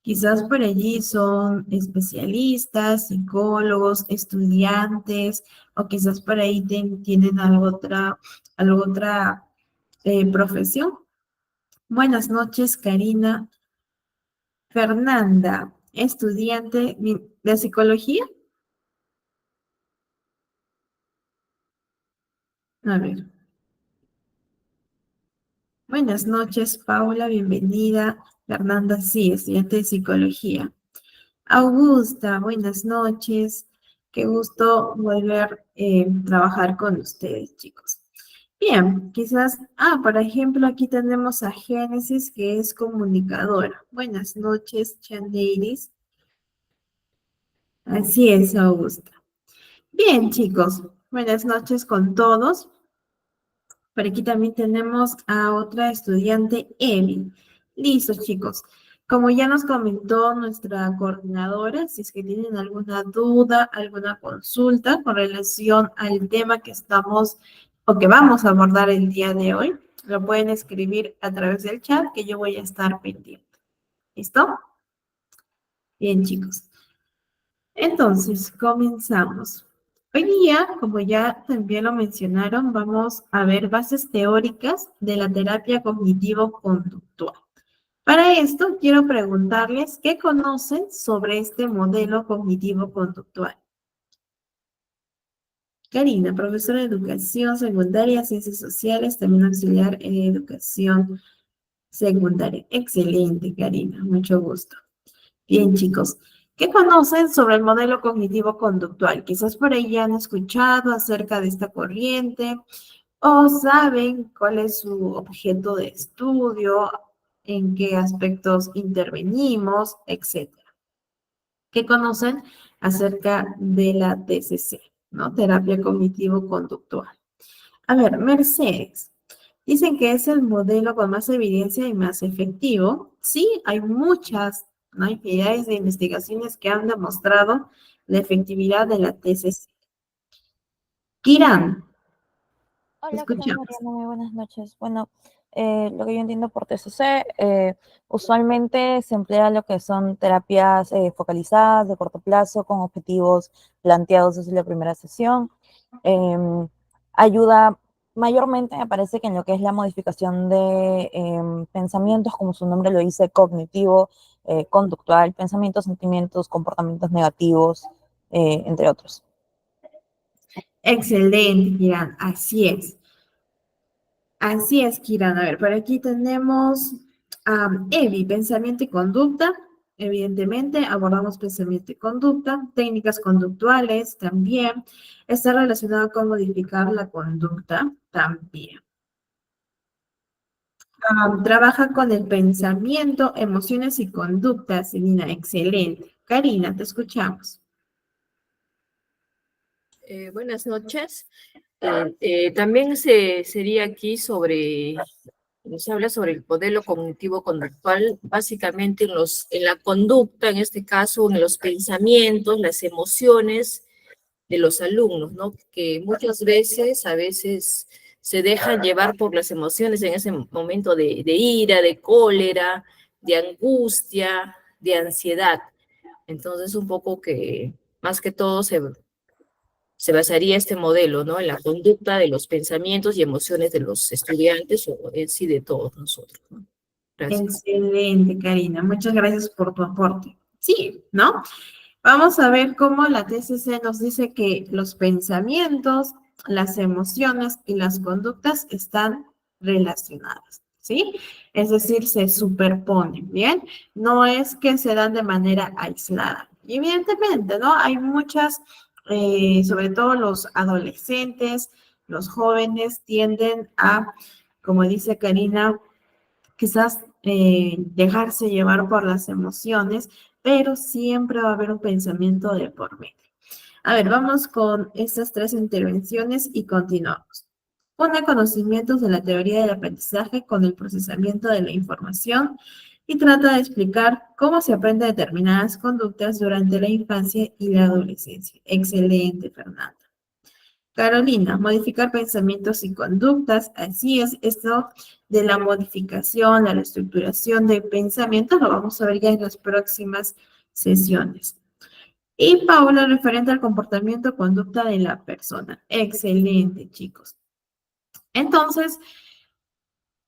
Quizás por allí son especialistas, psicólogos, estudiantes, o quizás por ahí tienen alguna otra profesión. Buenas noches, Karina. Fernanda, estudiante de psicología. A ver. Buenas noches, Paula, bienvenida. Fernanda, sí, estudiante de psicología. Augusta, buenas noches. Qué gusto volver a trabajar con ustedes, chicos. Bien, quizás, por ejemplo, aquí tenemos a Génesis, que es comunicadora. Buenas noches, Chandeiris. Así es, Augusta. Bien, chicos, buenas noches con todos. Por aquí también tenemos a otra estudiante, Emi. Listo, chicos. Como ya nos comentó nuestra coordinadora, si es que tienen alguna duda, alguna consulta con relación al tema que estamos o que vamos a abordar el día de hoy, lo pueden escribir a través del chat que yo voy a estar pendiente. ¿Listo? Bien, chicos. Entonces, comenzamos. Hoy día, como ya también lo mencionaron, vamos a ver bases teóricas de la terapia cognitivo-conductual. Para esto, quiero preguntarles qué conocen sobre este modelo cognitivo-conductual. Karina, profesora de educación secundaria, ciencias sociales, también auxiliar en educación secundaria. Excelente, Karina, mucho gusto. Bien, chicos, ¿qué conocen sobre el modelo cognitivo-conductual? Quizás por ahí ya han escuchado acerca de esta corriente o saben cuál es su objeto de estudio, en qué aspectos intervenimos, etcétera. ¿Qué conocen acerca de la TCC, ¿no? Terapia cognitivo-conductual. A ver, Mercedes. Dicen que es el modelo con más evidencia y más efectivo. Sí, hay muchas, ¿no? Infinidades de investigaciones que han demostrado la efectividad de la TCC. Kiran, te Hola, ¿qué tal, escuchamos. Mariana? Muy buenas noches. Bueno, lo que yo entiendo por TCC, usualmente se emplea lo que son terapias focalizadas de corto plazo con objetivos planteados desde la primera sesión. Ayuda mayormente, me parece que en lo que es la modificación de pensamientos, como su nombre lo dice, cognitivo, conductual, pensamientos, sentimientos, comportamientos negativos, entre otros. Excelente, Kiran, así es. Así es, Kiran. A ver, por aquí tenemos EVI, pensamiento y conducta. Evidentemente, abordamos pensamiento y conducta, técnicas conductuales también. Está relacionado con modificar la conducta también. Trabaja con el pensamiento, emociones y conductas, Selina. Excelente. Karina, te escuchamos. Buenas noches. También sería aquí nos habla sobre el modelo cognitivo-conductual, básicamente en la conducta, en este caso, en los pensamientos, las emociones de los alumnos, ¿no? Que a veces se dejan llevar por las emociones en ese momento de ira, de cólera, de angustia, de ansiedad. Entonces, un poco que, más que todo, se basaría este modelo, ¿no? En la conducta de los pensamientos y emociones de los estudiantes o en sí de todos nosotros, ¿no? Gracias. Excelente, Karina. Muchas gracias por tu aporte. Sí, ¿no? Vamos a ver cómo la TCC nos dice que los pensamientos, las emociones y las conductas están relacionadas, ¿sí? Es decir, se superponen, ¿bien? No es que se dan de manera aislada. Y evidentemente, ¿no? Hay muchas, sobre todo los adolescentes, los jóvenes tienden a, como dice Karina, quizás dejarse llevar por las emociones, pero siempre va a haber un pensamiento de por medio. A ver, vamos con estas tres intervenciones y continuamos. Pone conocimientos de la teoría del aprendizaje con el procesamiento de la información y trata de explicar cómo se aprende determinadas conductas durante la infancia y la adolescencia. Excelente, Fernanda. Carolina, modificar pensamientos y conductas. Así es, esto de la modificación, la reestructuración de pensamientos, lo vamos a ver ya en las próximas sesiones. Y Paula, referente al comportamiento, conducta de la persona. Excelente, chicos. Entonces,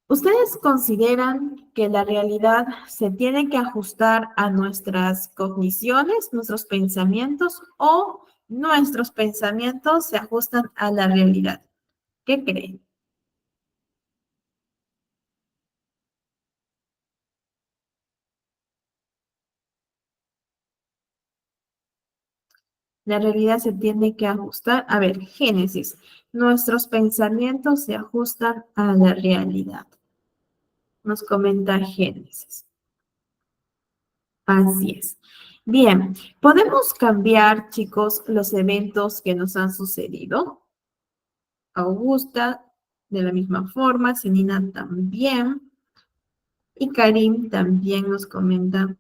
¿ustedes consideran que la realidad se tiene que ajustar a nuestras cogniciones, nuestros pensamientos, o nuestros pensamientos se ajustan a la realidad? ¿Qué creen? La realidad se tiene que ajustar. A ver, Génesis. Nuestros pensamientos se ajustan a la realidad. Nos comenta Génesis. Así es. Bien, ¿podemos cambiar, chicos, los eventos que nos han sucedido? Augusta, de la misma forma, Senina también, y Karim también nos comenta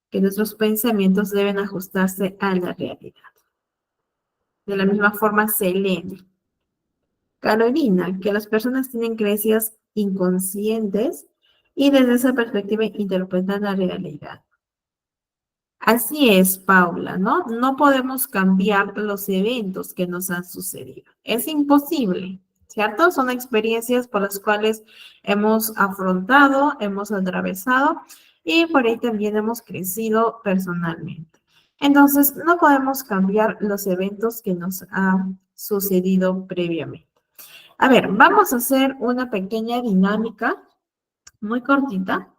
que nuestros pensamientos deben ajustarse a la realidad. De la misma forma, Selene. Carolina, que las personas tienen creencias inconscientes y desde esa perspectiva interpretan la realidad. Así es, Paula, ¿no? No podemos cambiar los eventos que nos han sucedido. Es imposible, ¿cierto? Son experiencias por las cuales hemos afrontado, hemos atravesado y por ahí también hemos crecido personalmente. Entonces, no podemos cambiar los eventos que nos han sucedido previamente. A ver, vamos a hacer una pequeña dinámica muy cortita.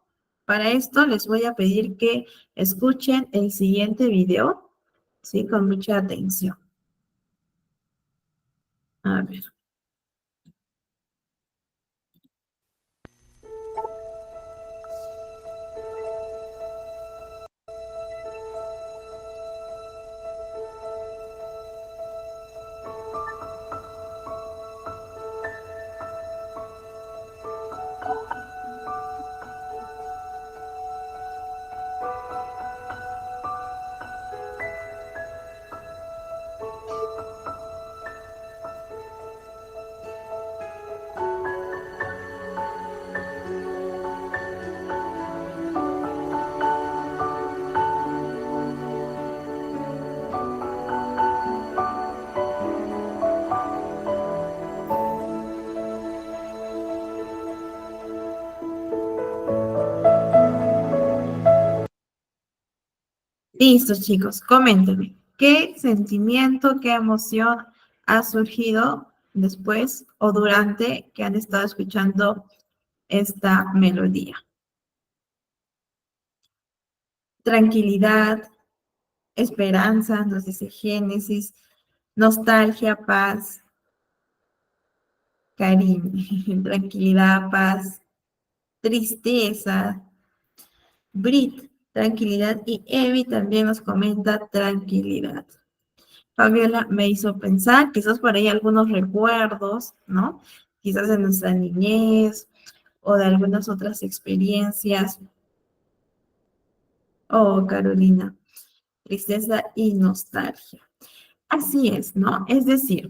Para esto les voy a pedir que escuchen el siguiente video, ¿sí? Con mucha atención. A ver. Listo, chicos, coméntenme. ¿Qué sentimiento, qué emoción ha surgido después o durante que han estado escuchando esta melodía? Tranquilidad, esperanza, nos dice Génesis, nostalgia, paz, cariño, tranquilidad, paz, tristeza, Brit, tranquilidad, y Evi también nos comenta tranquilidad. Fabiola me hizo pensar, quizás por ahí algunos recuerdos, ¿no? Quizás de nuestra niñez o de algunas otras experiencias. Oh, Carolina, tristeza y nostalgia. Así es, ¿no? Es decir,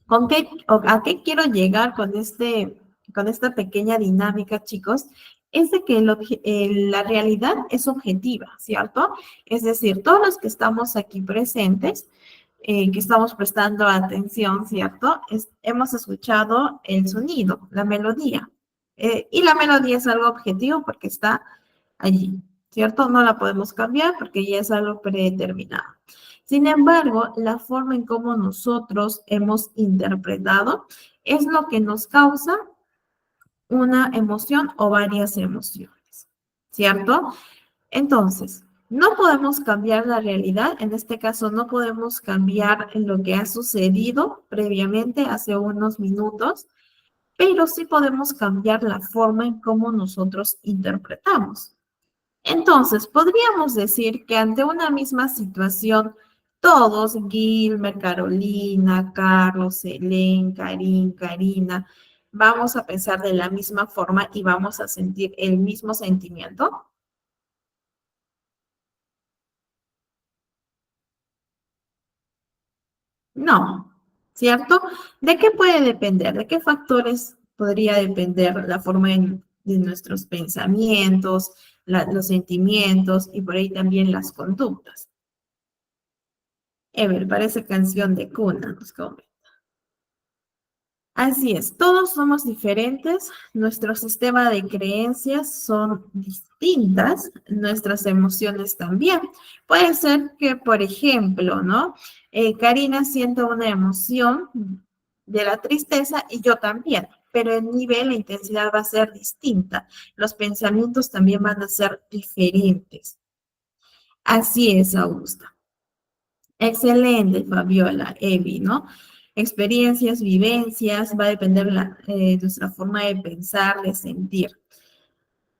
¿a qué quiero llegar con esta pequeña dinámica, chicos? Es de que la realidad es objetiva, ¿cierto? Es decir, todos los que estamos aquí presentes, que estamos prestando atención, ¿cierto? Hemos escuchado el sonido, la melodía. Y la melodía es algo objetivo porque está allí, ¿cierto? No la podemos cambiar porque ya es algo predeterminado. Sin embargo, la forma en cómo nosotros hemos interpretado es lo que nos causa una emoción o varias emociones, ¿cierto? Entonces, no podemos cambiar la realidad, en este caso no podemos cambiar lo que ha sucedido previamente hace unos minutos, pero sí podemos cambiar la forma en cómo nosotros interpretamos. Entonces, podríamos decir que ante una misma situación, todos, Gilmer, Carolina, Carlos, Helen, Karim, Karina, vamos a pensar de la misma forma y vamos a sentir el mismo sentimiento. No, ¿cierto? ¿De qué puede depender? ¿De qué factores podría depender la forma de nuestros pensamientos, los sentimientos y por ahí también las conductas? Ever, parece canción de cuna, nos comenta. Así es, todos somos diferentes, nuestro sistema de creencias son distintas, nuestras emociones también. Puede ser que, por ejemplo, ¿no? Karina sienta una emoción de la tristeza y yo también, pero el nivel, la intensidad va a ser distinta. Los pensamientos también van a ser diferentes. Así es, Augusta. Excelente, Fabiola, Evi, ¿no? Experiencias, vivencias, va a depender nuestra forma de pensar, de sentir.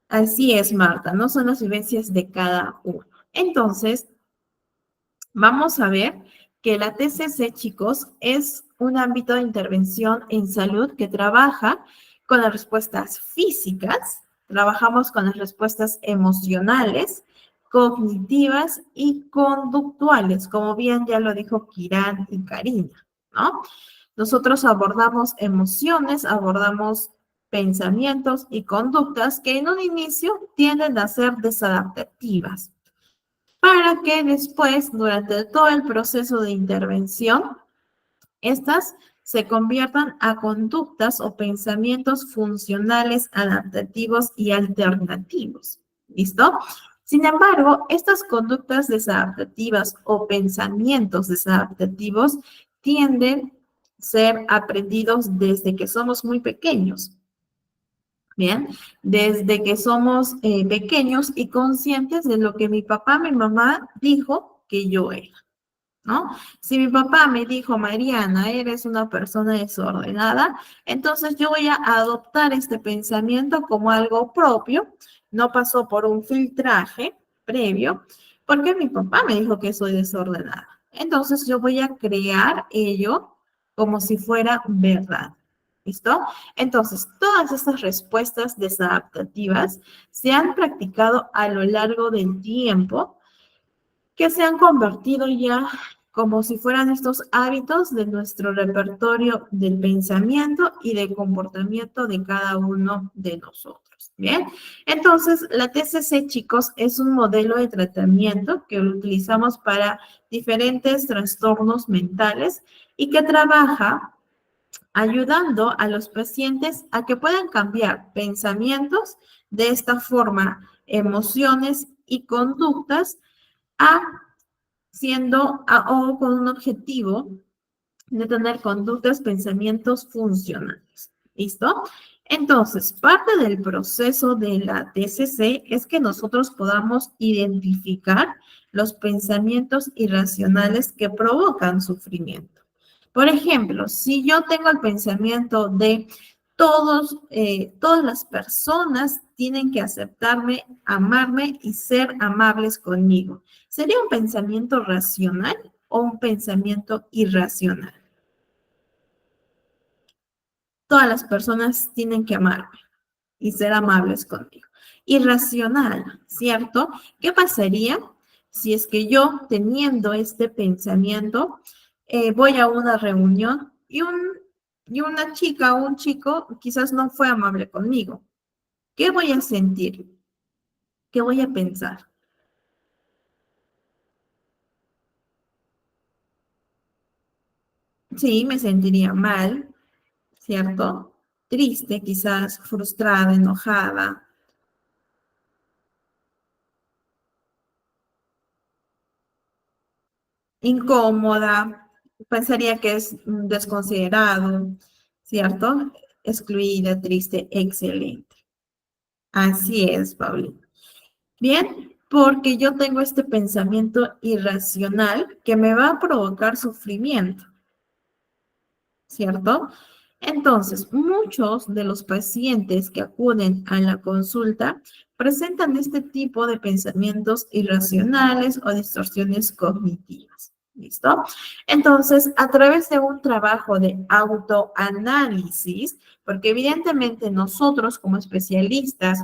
Así es, Marta, no son las vivencias de cada uno. Entonces, vamos a ver que la TCC, chicos, es un ámbito de intervención en salud que trabaja con las respuestas físicas, trabajamos con las respuestas emocionales, cognitivas y conductuales, como bien ya lo dijo Kiran y Karina, ¿no? Nosotros abordamos emociones, abordamos pensamientos y conductas que en un inicio tienden a ser desadaptativas, para que después, durante todo el proceso de intervención, estas se conviertan a conductas o pensamientos funcionales, adaptativos y alternativos. ¿Listo? Sin embargo, estas conductas desadaptativas o pensamientos desadaptativos tienden a ser aprendidos desde que somos muy pequeños. Bien, desde que somos pequeños y conscientes de lo que mi papá, mi mamá dijo que yo era, ¿no? Si mi papá me dijo, Mariana, eres una persona desordenada, entonces yo voy a adoptar este pensamiento como algo propio, no pasó por un filtraje previo, porque mi papá me dijo que soy desordenada. Entonces yo voy a crear ello como si fuera verdad. ¿Listo? Entonces, todas estas respuestas desadaptativas se han practicado a lo largo del tiempo, que se han convertido ya como si fueran estos hábitos de nuestro repertorio del pensamiento y del comportamiento de cada uno de nosotros. Bien, entonces la TCC, chicos, es un modelo de tratamiento que utilizamos para diferentes trastornos mentales y que trabaja ayudando a los pacientes a que puedan cambiar pensamientos, de esta forma emociones y conductas, o con un objetivo de tener conductas, pensamientos funcionales. ¿Listo? Entonces, parte del proceso de la TCC es que nosotros podamos identificar los pensamientos irracionales que provocan sufrimiento. Por ejemplo, si yo tengo el pensamiento de todas las personas tienen que aceptarme, amarme y ser amables conmigo, ¿sería un pensamiento racional o un pensamiento irracional? Todas las personas tienen que amarme y ser amables conmigo. Irracional, ¿cierto? ¿Qué pasaría si es que yo, teniendo este pensamiento, voy a una reunión y una chica o un chico quizás no fue amable conmigo? ¿Qué voy a sentir? ¿Qué voy a pensar? Sí, me sentiría mal, ¿cierto? Triste, quizás frustrada, enojada, incómoda, pensaría que es desconsiderado, ¿cierto? Excluida, triste, excelente. Así es, Paulina. Bien, porque yo tengo este pensamiento irracional que me va a provocar sufrimiento, ¿cierto? Entonces, muchos de los pacientes que acuden a la consulta presentan este tipo de pensamientos irracionales o distorsiones cognitivas. ¿Listo? Entonces, a través de un trabajo de autoanálisis, porque evidentemente nosotros como especialistas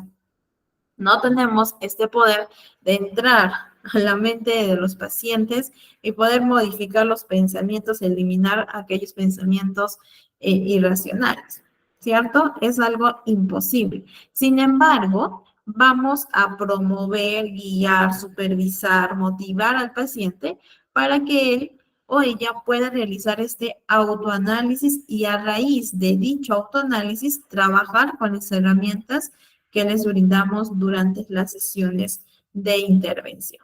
no tenemos este poder de entrar a la mente de los pacientes y poder modificar los pensamientos, eliminar aquellos pensamientos irracionales, ¿cierto? Es algo imposible. Sin embargo, vamos a promover, guiar, supervisar, motivar al paciente para que él o ella pueda realizar este autoanálisis y a raíz de dicho autoanálisis trabajar con las herramientas que les brindamos durante las sesiones de intervención.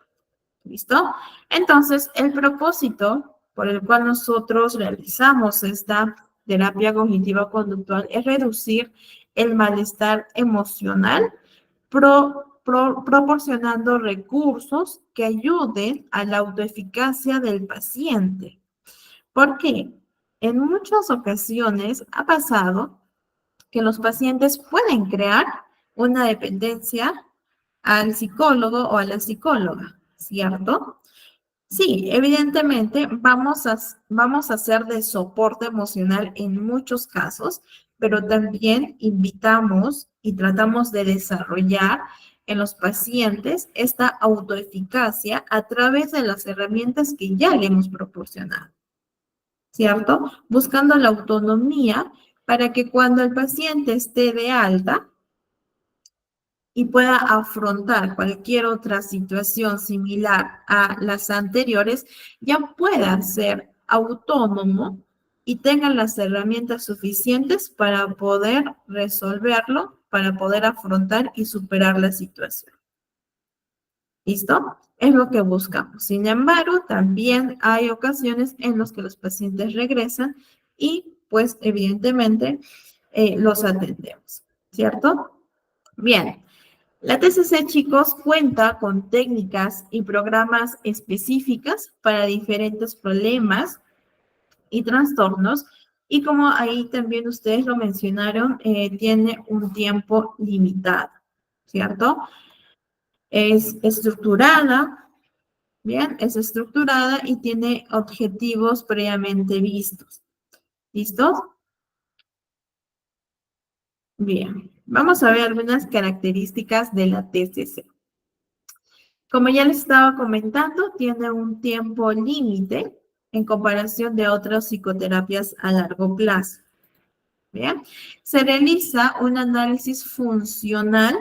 ¿Listo? Entonces, el propósito por el cual nosotros realizamos esta terapia cognitiva conductual es reducir el malestar emocional, proporcionando recursos que ayuden a la autoeficacia del paciente. ¿Por qué? En muchas ocasiones ha pasado que los pacientes pueden crear una dependencia al psicólogo o a la psicóloga, ¿cierto? Sí, evidentemente vamos a hacer de soporte emocional en muchos casos, pero también invitamos y tratamos de desarrollar en los pacientes esta autoeficacia a través de las herramientas que ya le hemos proporcionado, ¿cierto? Buscando la autonomía para que cuando el paciente esté de alta, y pueda afrontar cualquier otra situación similar a las anteriores, ya pueda ser autónomo y tenga las herramientas suficientes para poder resolverlo, para poder afrontar y superar la situación. ¿Listo? Es lo que buscamos. Sin embargo, también hay ocasiones en las que los pacientes regresan y, pues, evidentemente, los atendemos, ¿cierto? Bien. La TCC, chicos, cuenta con técnicas y programas específicas para diferentes problemas y trastornos. Y como ahí también ustedes lo mencionaron, tiene un tiempo limitado, ¿cierto? Es estructurada, bien, es estructurada y tiene objetivos previamente vistos. ¿Listos? Bien, vamos a ver algunas características de la TCC. Como ya les estaba comentando, tiene un tiempo límite en comparación de otras psicoterapias a largo plazo. ¿Bien? Se realiza un análisis funcional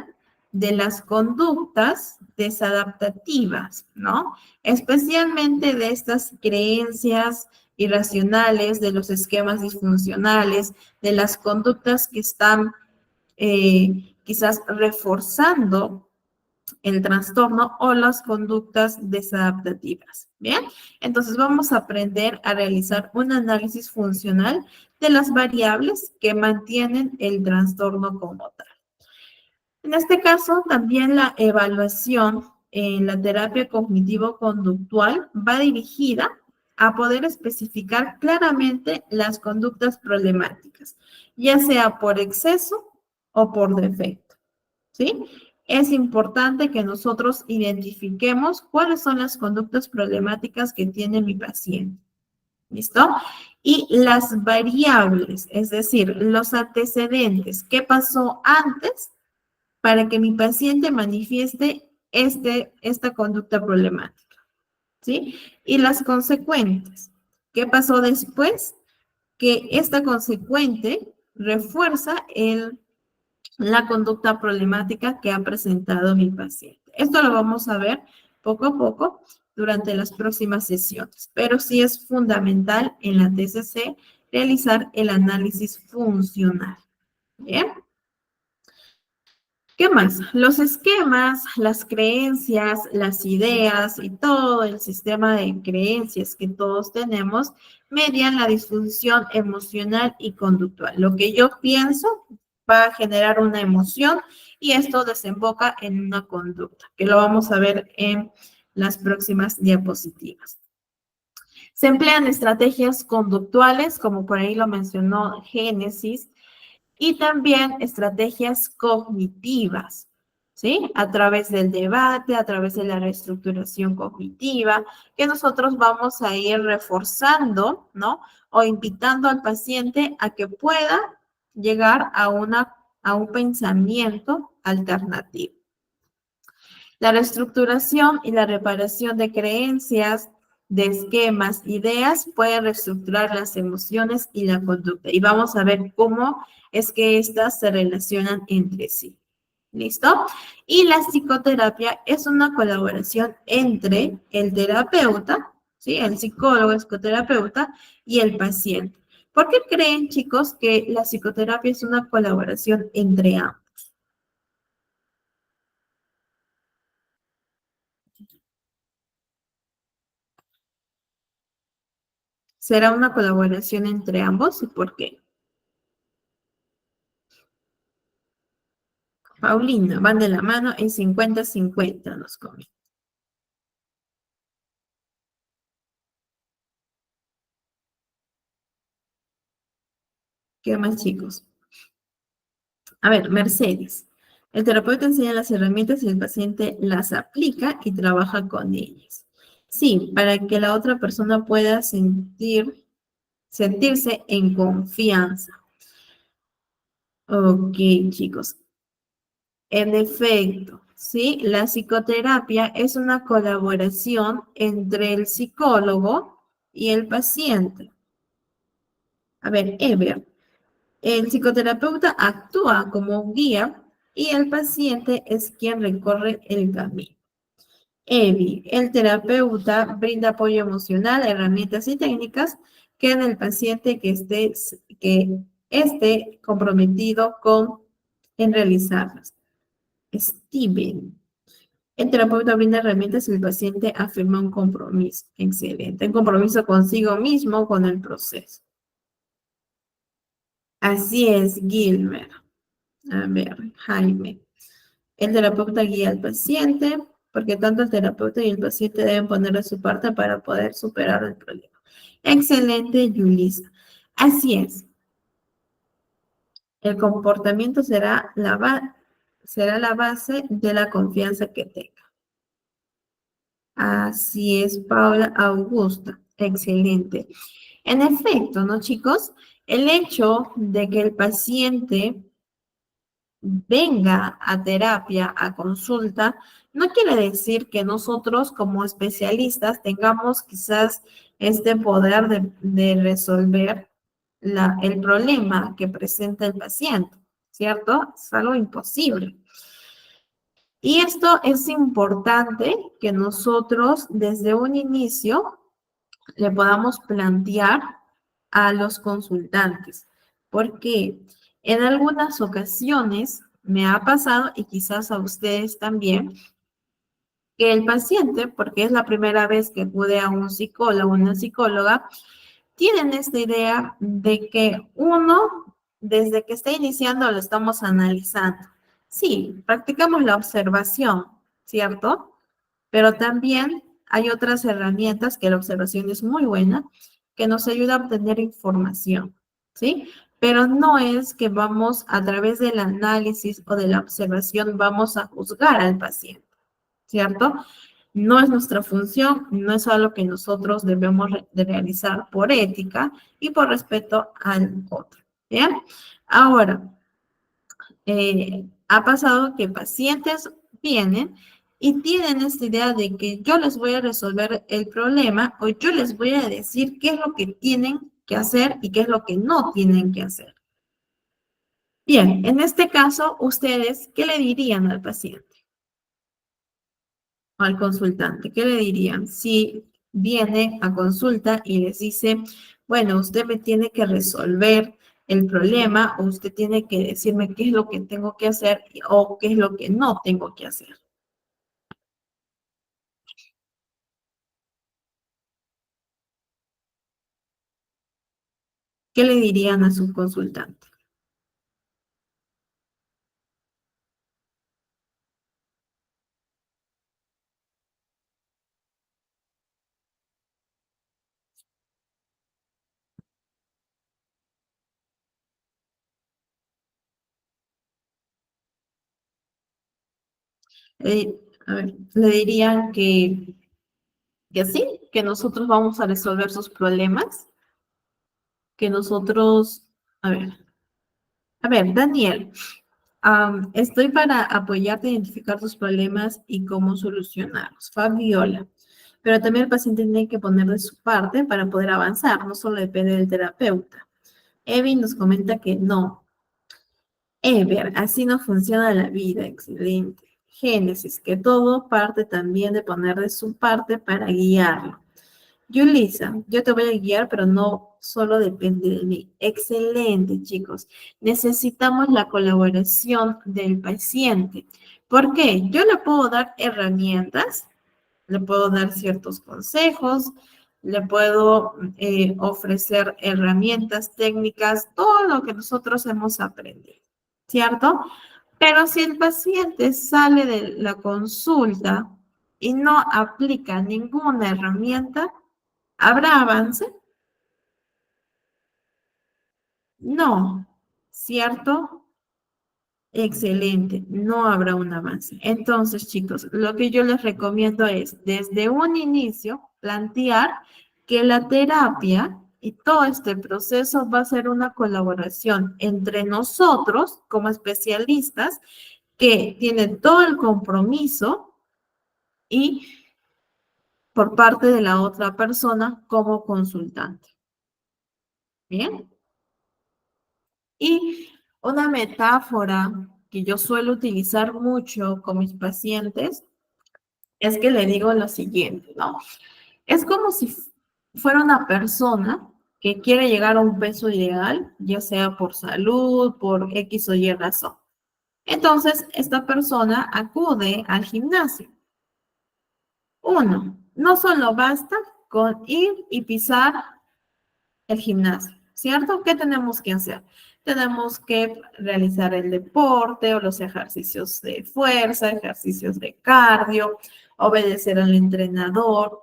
de las conductas desadaptativas, ¿no? Especialmente de estas creencias irracionales, de los esquemas disfuncionales, de las conductas que están quizás reforzando el trastorno o las conductas desadaptativas. Bien, entonces vamos a aprender a realizar un análisis funcional de las variables que mantienen el trastorno como tal. En este caso, también la evaluación en la terapia cognitivo-conductual va dirigida a poder especificar claramente las conductas problemáticas, ya sea por exceso o por defecto, ¿sí? Es importante que nosotros identifiquemos cuáles son las conductas problemáticas que tiene mi paciente. ¿Listo? Y las variables, es decir, los antecedentes, ¿qué pasó antes para que mi paciente manifieste esta conducta problemática? ¿Sí? Y las consecuentes, ¿qué pasó después? Que esta consecuente refuerza la conducta problemática que ha presentado mi paciente. Esto lo vamos a ver poco a poco durante las próximas sesiones, pero sí es fundamental en la TCC realizar el análisis funcional. ¿Bien? ¿Qué más? Los esquemas, las creencias, las ideas y todo el sistema de creencias que todos tenemos median la disfunción emocional y conductual. Lo que yo pienso va a generar una emoción y esto desemboca en una conducta, que lo vamos a ver en las próximas diapositivas. Se emplean estrategias conductuales, como por ahí lo mencionó Génesis, y también estrategias cognitivas, ¿sí? A través del debate, a través de la reestructuración cognitiva, que nosotros vamos a ir reforzando, ¿no? O invitando al paciente a que pueda llegar a un pensamiento alternativo. La reestructuración y la reparación de creencias, de esquemas, ideas, pueden reestructurar las emociones y la conducta. Y vamos a ver cómo es que estas se relacionan entre sí. ¿Listo? Y la psicoterapia es una colaboración entre el terapeuta, ¿sí? El psicólogo, el psicoterapeuta y el paciente. ¿Por qué creen, chicos, que la psicoterapia es una colaboración entre ambos? ¿Será una colaboración entre ambos y por qué? Paulina, van de la mano en 50-50, nos comenta. ¿Qué más, chicos? A ver, Mercedes. El terapeuta enseña las herramientas y el paciente las aplica y trabaja con ellas. Sí, para que la otra persona pueda sentirse en confianza. Ok, chicos. En efecto, sí, la psicoterapia es una colaboración entre el psicólogo y el paciente. A ver, Ever, el psicoterapeuta actúa como un guía y el paciente es quien recorre el camino. Evi, el terapeuta brinda apoyo emocional, herramientas y técnicas que en el paciente que esté comprometido en realizarlas. Steven, el terapeuta brinda herramientas y el paciente afirma un compromiso. Excelente. Un compromiso consigo mismo con el proceso. Así es, Gilmer. A ver, Jaime. El terapeuta guía al paciente, porque tanto el terapeuta y el paciente deben poner de su parte para poder superar el problema. Excelente, Yulisa. Así es. El comportamiento será será la base de la confianza que tenga. Así es, Paula Augusta. Excelente. En efecto, ¿no, chicos? El hecho de que el paciente venga a terapia, a consulta, no quiere decir que nosotros como especialistas tengamos quizás este poder de resolver el problema que presenta el paciente, ¿cierto? Es algo imposible. Y esto es importante que nosotros desde un inicio le podamos plantear a los consultantes, porque en algunas ocasiones me ha pasado, y quizás a ustedes también, que el paciente, porque es la primera vez que acude a un psicólogo o una psicóloga, tienen esta idea de que uno, desde que está iniciando, lo estamos analizando. Sí, practicamos la observación, ¿cierto? Pero también hay otras herramientas que la observación es muy buena, que nos ayuda a obtener información, ¿sí? Pero no es que vamos a través del análisis o de la observación vamos a juzgar al paciente, ¿cierto? No es nuestra función, no es algo que nosotros debemos de realizar por ética y por respeto al otro, ¿bien? Ahora, ha pasado que pacientes vienen y tienen esta idea de que yo les voy a resolver el problema o yo les voy a decir qué es lo que tienen que hacer y qué es lo que no tienen que hacer. Bien, en este caso, ustedes, ¿qué le dirían al paciente o al consultante? ¿Qué le dirían si viene a consulta y les dice, bueno, usted me tiene que resolver el problema o usted tiene que decirme qué es lo que tengo que hacer o qué es lo que no tengo que hacer? ¿Qué le dirían a su consultante? A ver, le dirían que sí, que nosotros vamos a resolver sus problemas, que nosotros, a ver, Daniel, Estoy para apoyarte a identificar tus problemas y cómo solucionarlos. Fabiola. Pero también el paciente tiene que poner de su parte para poder avanzar, no solo depende del terapeuta. Evi nos comenta que no. Ever, así no funciona la vida, excelente. Génesis, que todo parte también de poner de su parte para guiarlo. Yulisa, yo te voy a guiar, pero no solo depende de mí. Excelente, chicos. Necesitamos la colaboración del paciente. ¿Por qué? Yo le puedo dar herramientas, le puedo dar ciertos consejos, le puedo ofrecer herramientas técnicas, todo lo que nosotros hemos aprendido, ¿cierto? Pero si el paciente sale de la consulta y no aplica ninguna herramienta, ¿habrá avance? No, ¿cierto? Excelente, no habrá un avance. Entonces, chicos, lo que yo les recomiendo es, desde un inicio, plantear que la terapia y todo este proceso va a ser una colaboración entre nosotros como especialistas que tienen todo el compromiso y por parte de la otra persona como consultante. ¿Bien? Y una metáfora que yo suelo utilizar mucho con mis pacientes es que le digo lo siguiente, ¿no? Es como si fuera una persona que quiere llegar a un peso ideal, ya sea por salud, por X o Y razón. Entonces, esta persona acude al gimnasio. Uno, no solo basta con ir y pisar el gimnasio, ¿cierto? ¿Qué tenemos que hacer? Tenemos que realizar el deporte o los ejercicios de fuerza, ejercicios de cardio, obedecer al entrenador.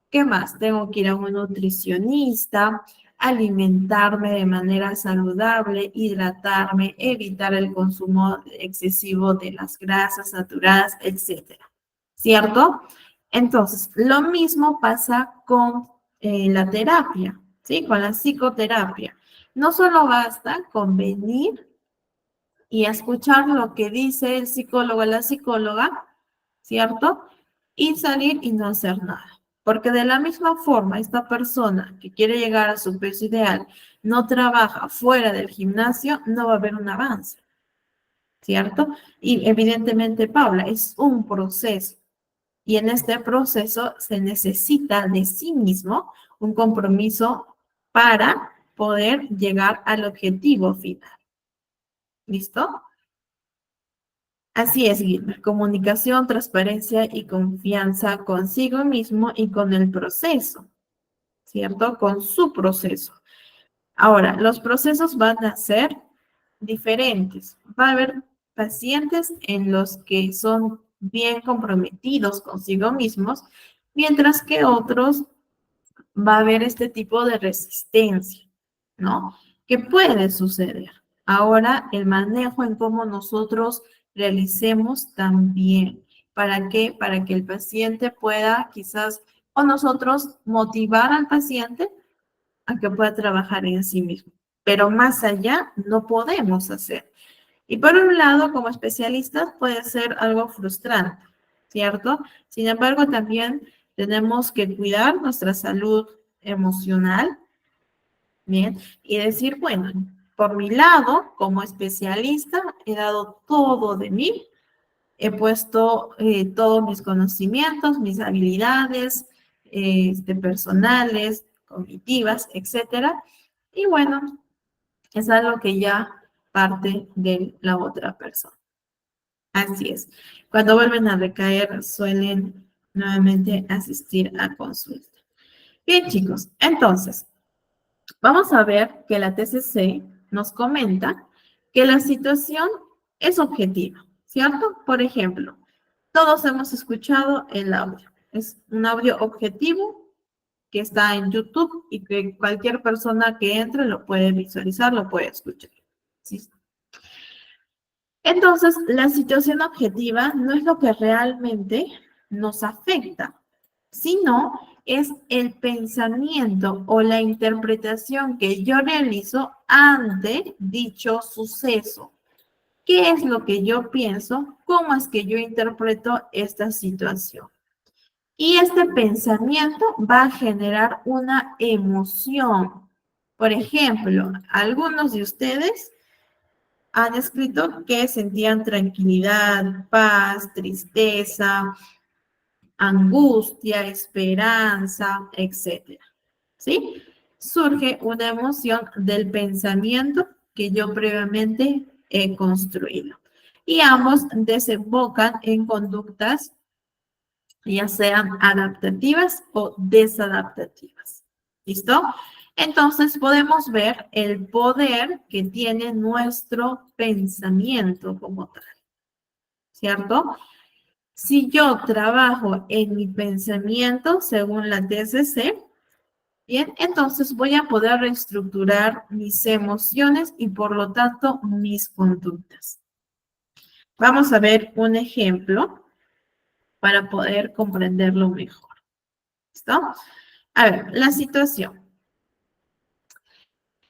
¿Qué más? Tengo que ir a un nutricionista, alimentarme de manera saludable, hidratarme, evitar el consumo excesivo de las grasas saturadas, etcétera. ¿Cierto? Entonces, lo mismo pasa con la terapia, ¿sí? Con la psicoterapia. No solo basta con venir y escuchar lo que dice el psicólogo o la psicóloga, ¿cierto? Y salir y no hacer nada. Porque de la misma forma, esta persona que quiere llegar a su peso ideal no trabaja fuera del gimnasio, no va a haber un avance, ¿cierto? Y evidentemente, Paula, es un proceso. Y en este proceso se necesita de sí mismo un compromiso para poder llegar al objetivo final. ¿Listo? Así es, Gilbert. Comunicación, transparencia y confianza consigo mismo y con el proceso, ¿cierto? Con su proceso. Ahora, los procesos van a ser diferentes. Va a haber pacientes en los que son bien comprometidos consigo mismos, mientras que otros va a haber este tipo de resistencia, ¿no? Que puede suceder. Ahora, el manejo en cómo nosotros realicemos también. ¿Para qué? Para que el paciente pueda quizás, o nosotros motivar al paciente a que pueda trabajar en sí mismo. Pero más allá no podemos hacer. Y por un lado, como especialistas, puede ser algo frustrante, ¿cierto? Sin embargo, también tenemos que cuidar nuestra salud emocional, ¿bien? Y decir, bueno, por mi lado, como especialista, he dado todo de mí, he puesto todos mis conocimientos, mis habilidades personales, cognitivas, etcétera. Y bueno, es algo que ya parte de la otra persona. Así es. Cuando vuelven a recaer, suelen nuevamente asistir a consulta. Bien, chicos, entonces, vamos a ver que la TCC nos comenta que la situación es objetiva, ¿cierto? Por ejemplo, todos hemos escuchado el audio. Es un audio objetivo que está en YouTube y que cualquier persona que entre lo puede visualizar, lo puede escuchar. ¿Sí? Entonces, la situación objetiva no es lo que realmente nos afecta, sino es el pensamiento o la interpretación que yo realizo ante dicho suceso. ¿Qué es lo que yo pienso? ¿Cómo es que yo interpreto esta situación? Y este pensamiento va a generar una emoción. Por ejemplo, algunos de ustedes han escrito que sentían tranquilidad, paz, tristeza, angustia, esperanza, etcétera. ¿Sí? Surge una emoción del pensamiento que yo previamente he construido. Y ambos desembocan en conductas ya sean adaptativas o desadaptativas. ¿Listo? Entonces podemos ver el poder que tiene nuestro pensamiento como tal, ¿cierto? Si yo trabajo en mi pensamiento según la TCC, bien, entonces voy a poder reestructurar mis emociones y por lo tanto mis conductas. Vamos a ver un ejemplo para poder comprenderlo mejor. ¿Listo? A ver, la situación.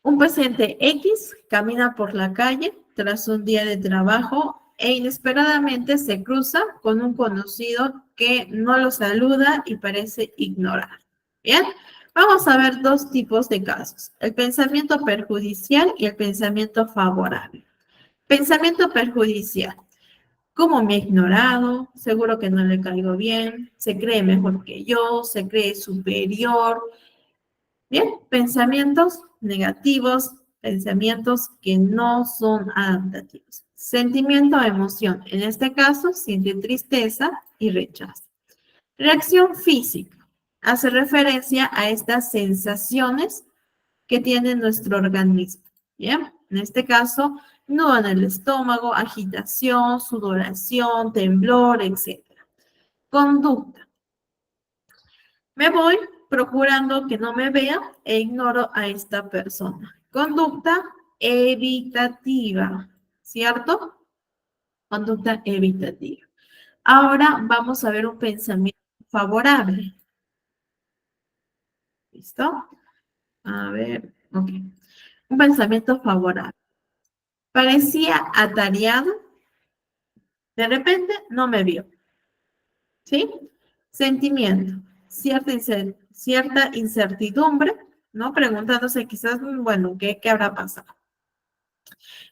Un paciente X camina por la calle tras un día de trabajo e inesperadamente se cruza con un conocido que no lo saluda y parece ignorar. Bien, vamos a ver dos tipos de casos, el pensamiento perjudicial y el pensamiento favorable. Pensamiento perjudicial. ¿Cómo me ha ignorado? Seguro que no le caigo bien, se cree mejor que yo, se cree superior. Bien, pensamientos negativos, pensamientos que no son adaptativos. Sentimiento o emoción. En este caso, siente tristeza y rechazo. Reacción física. Hace referencia a estas sensaciones que tiene nuestro organismo. Bien, en este caso, nudo en el estómago, agitación, sudoración, temblor, etc. Conducta. Me voy procurando que no me vea e ignoro a esta persona. Conducta evitativa, ¿cierto? Conducta evitativa. Ahora vamos a ver un pensamiento favorable. ¿Listo? A ver, ok. Un pensamiento favorable. Parecía atareado, de repente no me vio. ¿Sí? Sentimiento. Cierta incertidumbre, ¿no? Preguntándose quizás, bueno, ¿qué habrá pasado?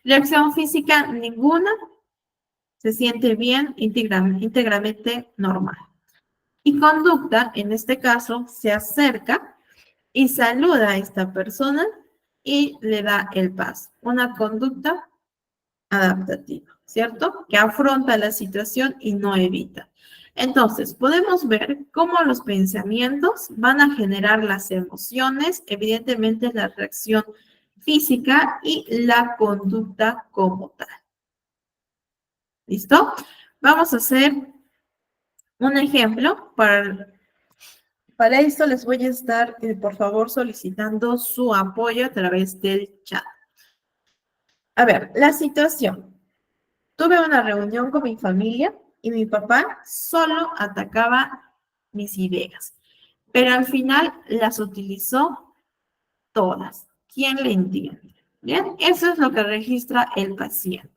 Reacción física, ninguna. Se siente bien, íntegramente normal. Y conducta, en este caso, se acerca y saluda a esta persona y le da el paso. Una conducta adaptativa, ¿cierto? Que afronta la situación y no evita. Entonces, podemos ver cómo los pensamientos van a generar las emociones, evidentemente la reacción física y la conducta como tal. ¿Listo? Vamos a hacer un ejemplo. Para esto les voy a estar, por favor, solicitando su apoyo a través del chat. A ver, la situación. Tuve una reunión con mi familia y mi papá solo atacaba mis ideas, pero al final las utilizó todas. ¿Quién le entiende? Bien, eso es lo que registra el paciente.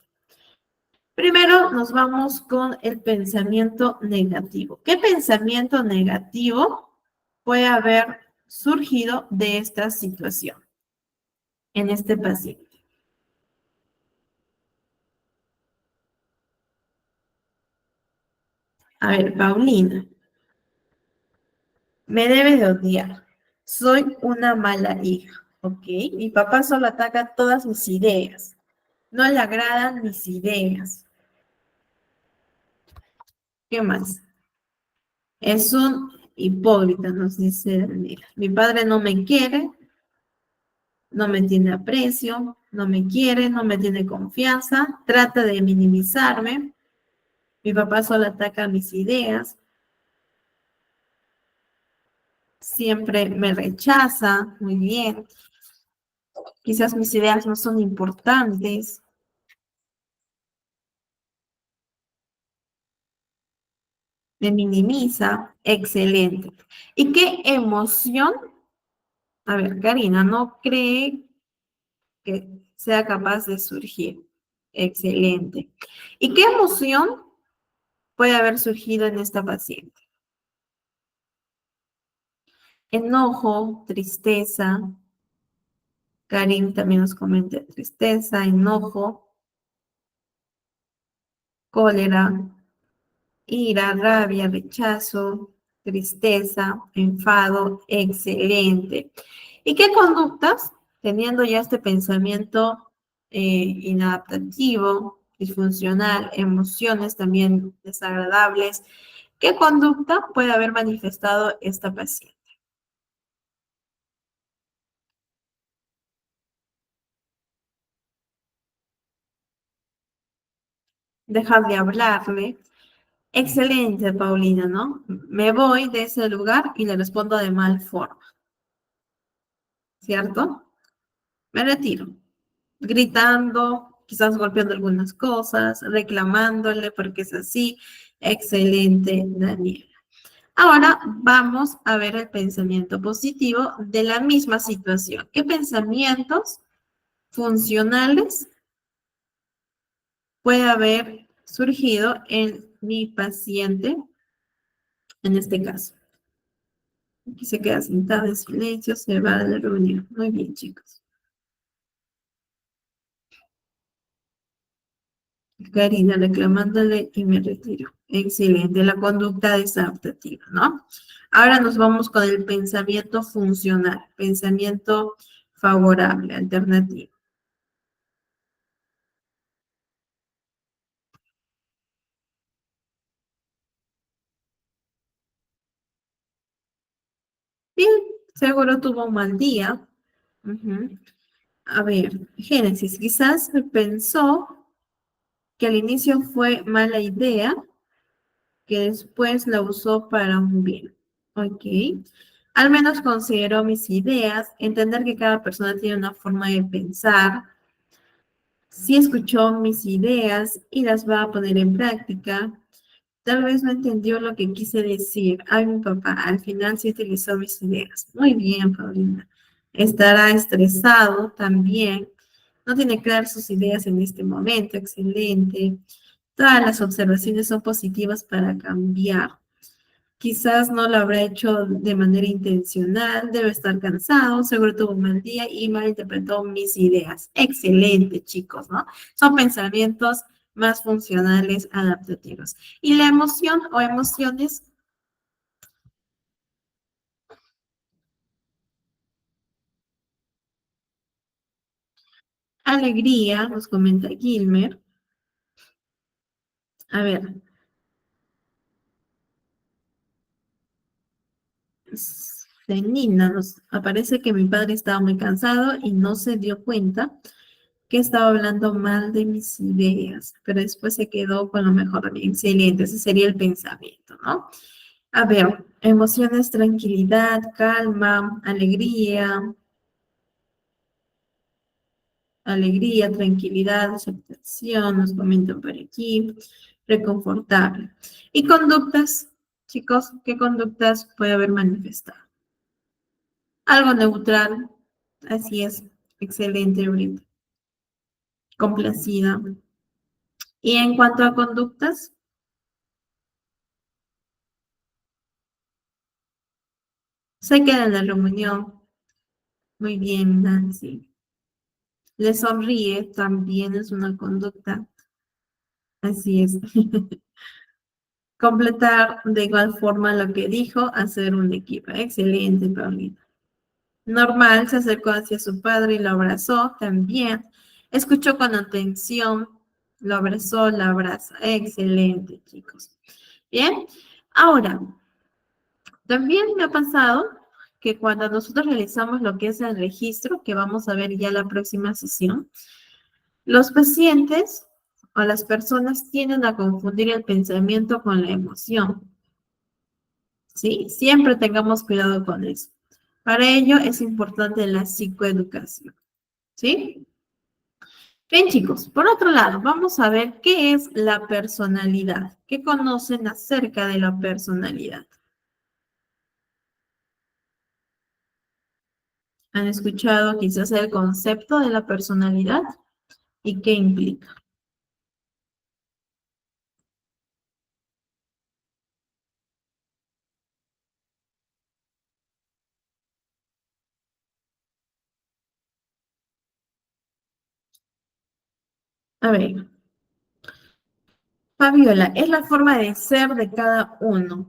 Primero nos vamos con el pensamiento negativo. ¿Qué pensamiento negativo puede haber surgido de esta situación en este paciente? A ver, Paulina, me debe de odiar. Soy una mala hija, ¿ok? Mi papá solo ataca todas mis ideas. No le agradan mis ideas. ¿Qué más? Es un hipócrita, nos dice Daniela. Mi padre no me quiere, no me tiene aprecio, no me quiere, no me tiene confianza, trata de minimizarme. Mi papá solo ataca mis ideas. Siempre me rechaza, muy bien. Quizás mis ideas no son importantes. Me minimiza, excelente. ¿Y qué emoción? A ver, Karina, ¿no cree que sea capaz de surgir? Excelente. ¿Y qué emoción puede haber surgido en esta paciente? Enojo, tristeza. Karim también nos comenta tristeza, enojo, cólera, ira, rabia, rechazo, tristeza, enfado. Excelente. ¿Y qué conductas, teniendo ya este pensamiento inadaptativo, disfuncional, emociones también desagradables, qué conducta puede haber manifestado esta paciente? Dejar de hablarle. Excelente, Paulina, ¿no? Me voy de ese lugar y le respondo de mal forma, ¿cierto? Me retiro, gritando, quizás golpeando algunas cosas, reclamándole porque es así. Excelente, Daniela. Ahora vamos a ver el pensamiento positivo de la misma situación. ¿Qué pensamientos funcionales puede haber surgido en mi paciente en este caso? Aquí se queda sentada en silencio, se va de la reunión. Muy bien, chicos. Karina reclamándole y me retiro. Excelente, la conducta desadaptativa, ¿no? Ahora nos vamos con el pensamiento funcional, pensamiento favorable, alternativo. Bien, seguro tuvo un mal día. Ujú. A ver, Génesis, quizás pensó que al inicio fue mala idea, que después la usó para un bien. Ok. Al menos consideró mis ideas, entender que cada persona tiene una forma de pensar. Sí escuchó mis ideas y las va a poner en práctica. Tal vez no entendió lo que quise decir. Ay, mi papá, al final sí utilizó mis ideas. Muy bien, Paulina. Estará estresado también. No tiene claras sus ideas en este momento. Excelente. Todas las observaciones son positivas para cambiar. Quizás no lo habrá hecho de manera intencional, debe estar cansado, seguro tuvo un mal día y malinterpretó mis ideas. Excelente, chicos, ¿no? Son pensamientos más funcionales, adaptativos. Y la emoción o emociones, alegría, nos comenta Gilmer. A ver, Senina, nos aparece que mi padre estaba muy cansado y no se dio cuenta que estaba hablando mal de mis ideas, pero después se quedó con lo mejor de mí. Excelente, ese sería el pensamiento, ¿no? A ver, emociones, tranquilidad, calma, alegría, tranquilidad, aceptación, nos comentan por aquí, reconfortable. Y conductas, chicos, ¿qué conductas puede haber manifestado? Algo neutral, así es, excelente, Brita, complacida. Y en cuanto a conductas, se queda en la reunión. Muy bien, Nancy. Le sonríe, también es una conducta. Así es. Completar de igual forma lo que dijo, hacer un equipo. Excelente, Paulina. Normal, se acercó hacia su padre y lo abrazó también. Escuchó con atención, lo abrazó, la abraza. Excelente, chicos. Bien, ahora, también me ha pasado que cuando nosotros realizamos lo que es el registro, que vamos a ver ya la próxima sesión, los pacientes o las personas tienden a confundir el pensamiento con la emoción, ¿sí? Siempre tengamos cuidado con eso. Para ello es importante la psicoeducación, ¿sí? Bien, chicos, por otro lado, vamos a ver qué es la personalidad. ¿Qué conocen acerca de la personalidad? ¿Han escuchado quizás el concepto de la personalidad y qué implica? A ver, Fabiola, es la forma de ser de cada uno.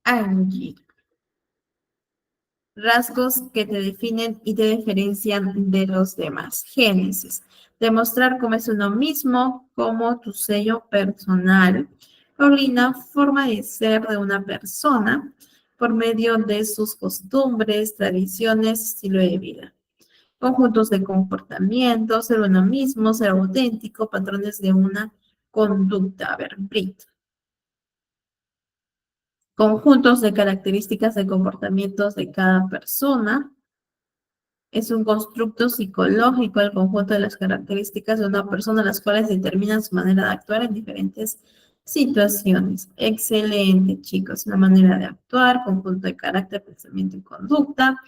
Angie, rasgos que te definen y te diferencian de los demás. Génesis, demostrar cómo es uno mismo, como tu sello personal. Paulina, forma de ser de una persona por medio de sus costumbres, tradiciones, estilo de vida. Conjuntos de comportamientos, ser uno mismo, ser auténtico, patrones de una conducta. A ver, Brit. Conjuntos de características de comportamientos de cada persona. Es un constructo psicológico el conjunto de las características de una persona, las cuales determinan su manera de actuar en diferentes situaciones. Excelente, chicos. La manera de actuar, conjunto de carácter, pensamiento y conducta.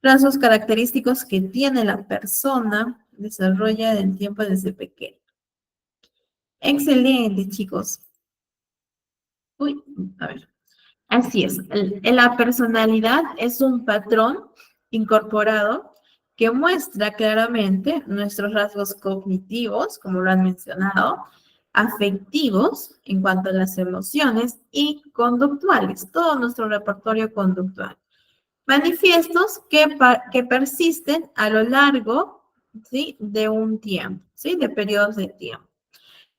Rasgos característicos que tiene la persona, desarrolla en el tiempo desde pequeño. Excelente, chicos. Uy, a ver. Así es. La personalidad es un patrón incorporado que muestra claramente nuestros rasgos cognitivos, como lo han mencionado, afectivos en cuanto a las emociones y conductuales, todo nuestro repertorio conductual. Manifiestos que persisten a lo largo, ¿sí?, de un tiempo, ¿sí?, de periodos de tiempo.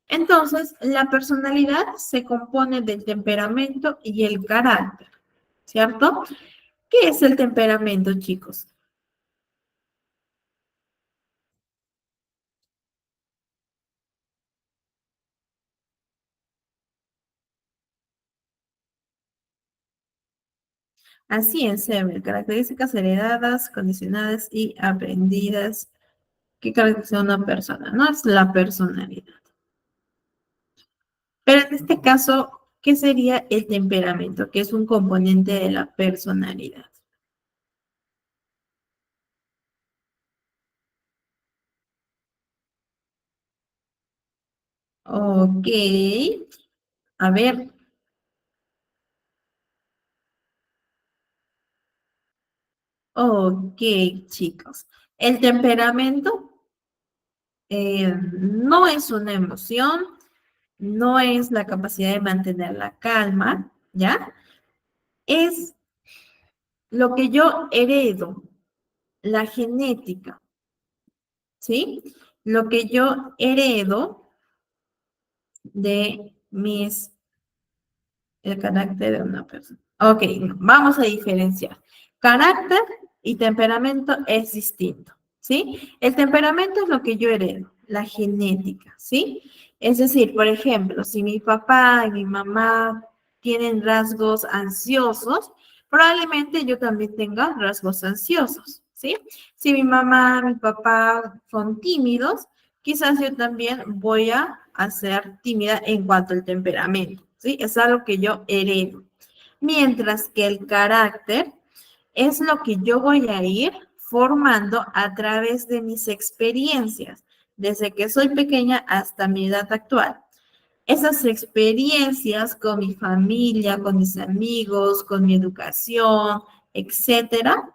Entonces, la personalidad se compone del temperamento y el carácter, ¿cierto? ¿Qué es el temperamento, chicos? Así es, Ever, características heredadas, condicionadas y aprendidas que caracterizan a una persona, ¿no? Es la personalidad. Pero en este caso, ¿qué sería el temperamento? Que es un componente de la personalidad. Ok, a ver, ok, chicos. El temperamento no es una emoción, no es la capacidad de mantener la calma, ¿ya? Es lo que yo heredo, la genética, ¿sí? Lo que yo heredo de mis el carácter de una persona. Ok, vamos a diferenciar. Carácter y temperamento es distinto, ¿sí? El temperamento es lo que yo heredo, la genética, ¿sí? Es decir, por ejemplo, si mi papá y mi mamá tienen rasgos ansiosos, probablemente yo también tenga rasgos ansiosos, ¿sí? Si mi mamá, mi papá son tímidos, quizás yo también voy a ser tímida en cuanto al temperamento, ¿sí? Es algo que yo heredo. Mientras que el carácter es lo que yo voy a ir formando a través de mis experiencias, desde que soy pequeña hasta mi edad actual. Esas experiencias con mi familia, con mis amigos, con mi educación, etcétera,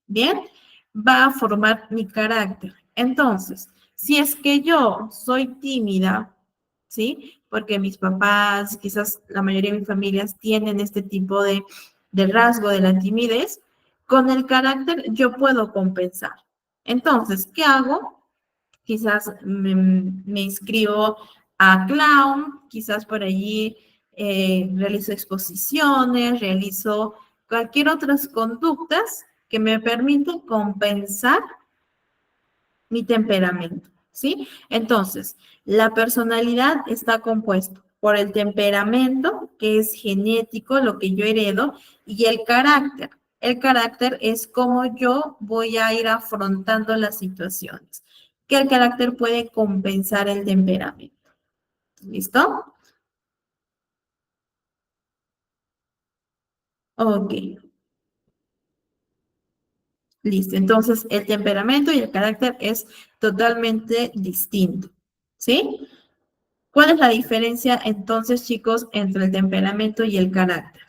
¿bien? Va a formar mi carácter. Entonces, si es que yo soy tímida, ¿sí? Porque mis papás, quizás la mayoría de mis familias tienen este tipo de rasgo de la timidez, con el carácter yo puedo compensar. Entonces, ¿qué hago? Quizás me inscribo a clown, quizás por allí realizo exposiciones, realizo cualquier otras conductas que me permiten compensar mi temperamento, ¿sí? Entonces, la personalidad está compuesta por el temperamento, que es genético, lo que yo heredo, y el carácter. El carácter es cómo yo voy a ir afrontando las situaciones, que el carácter puede compensar el temperamento. ¿Listo? Ok, listo. Entonces, el temperamento y el carácter es totalmente distinto, ¿sí? ¿Cuál es la diferencia entonces, chicos, entre el temperamento y el carácter?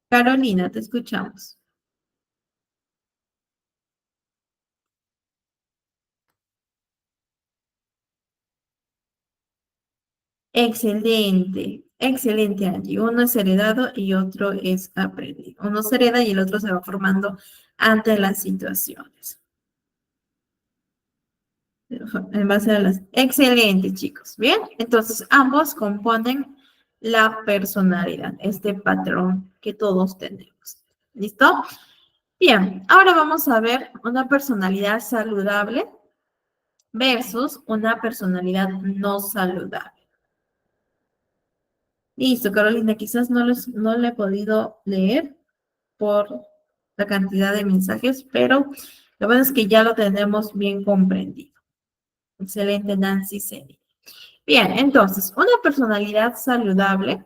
Carolina, te escuchamos. Excelente, excelente, Angie. Uno es heredado y otro es aprendido. Uno se hereda y el otro se va formando ante las situaciones. En base a las... Excelente, chicos. Bien, entonces ambos componen la personalidad, este patrón que todos tenemos. ¿Listo? Bien, ahora vamos a ver una personalidad saludable versus una personalidad no saludable. Listo, Carolina, quizás no le he podido leer por la cantidad de mensajes, pero lo bueno es que ya lo tenemos bien comprendido. Excelente, Nancy Celi. Bien, entonces, una personalidad saludable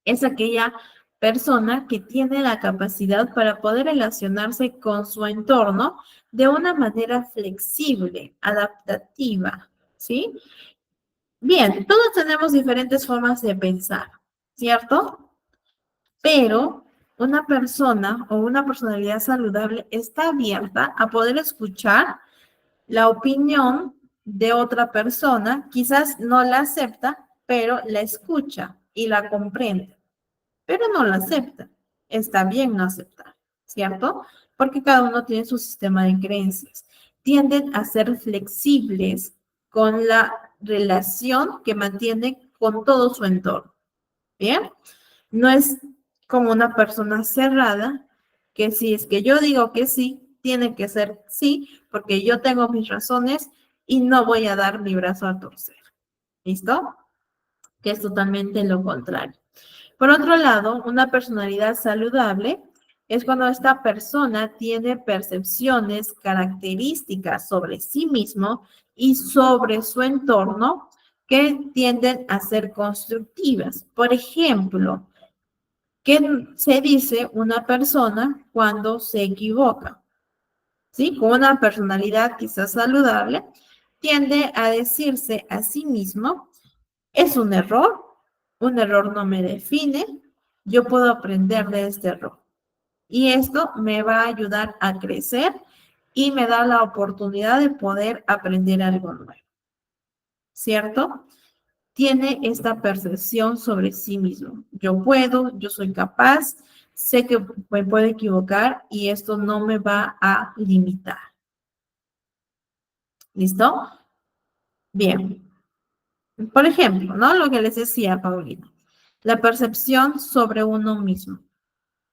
es aquella persona que tiene la capacidad para poder relacionarse con su entorno de una manera flexible, adaptativa, ¿sí? Bien, todos tenemos diferentes formas de pensar, ¿cierto? Pero una persona o una personalidad saludable está abierta a poder escuchar la opinión de otra persona, quizás no la acepta, pero la escucha y la comprende, pero no la acepta. Está bien no aceptar, ¿cierto? Porque cada uno tiene su sistema de creencias. Tienden a ser flexibles con la relación que mantienen con todo su entorno. ¿Bien? No es como una persona cerrada, que si es que yo digo que sí, tiene que ser sí, porque yo tengo mis razones y no voy a dar mi brazo a torcer. ¿Listo? Que es totalmente lo contrario. Por otro lado, una personalidad saludable es cuando esta persona tiene percepciones, características sobre sí mismo y sobre su entorno que tienden a ser constructivas. Por ejemplo, ¿qué se dice una persona cuando se equivoca? ¿Sí? Con una personalidad quizás saludable, tiende a decirse a sí mismo, es un error no me define, yo puedo aprender de este error. Y esto me va a ayudar a crecer y me da la oportunidad de poder aprender algo nuevo. ¿Cierto? Tiene esta percepción sobre sí mismo. Yo puedo, yo soy capaz, sé que me puedo equivocar y esto no me va a limitar. ¿Listo? Bien. Por ejemplo, ¿no? Lo que les decía Paulina, la percepción sobre uno mismo.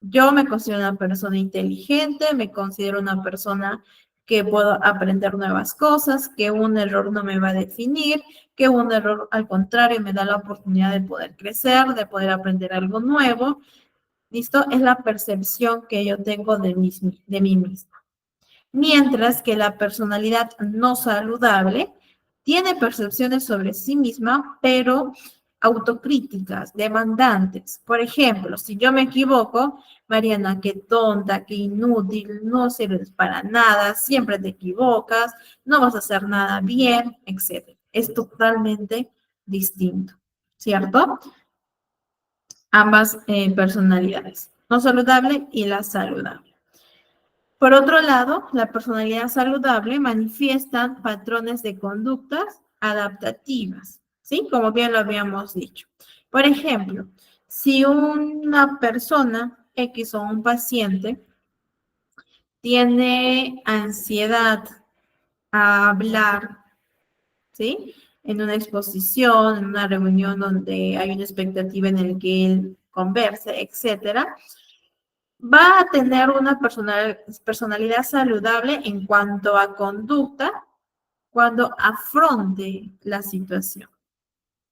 Yo me considero una persona inteligente, me considero una persona que puedo aprender nuevas cosas, que un error no me va a definir, que un error al contrario me da la oportunidad de poder crecer, de poder aprender algo nuevo. ¿Listo? Es la percepción que yo tengo de mí misma. Mientras que la personalidad no saludable tiene percepciones sobre sí misma, pero autocríticas, demandantes. Por ejemplo, si yo me equivoco, Mariana, qué tonta, qué inútil, no sirves para nada, siempre te equivocas, no vas a hacer nada bien, etc. Es totalmente distinto, ¿cierto? Ambas personalidades, no saludable y la saludable. Por otro lado, la personalidad saludable manifiesta patrones de conductas adaptativas, ¿sí? Como bien lo habíamos dicho. Por ejemplo, si una persona X o un paciente tiene ansiedad a hablar, ¿sí? En una exposición, en una reunión donde hay una expectativa en la que él converse, etcétera, va a tener una personalidad saludable en cuanto a conducta cuando afronte la situación.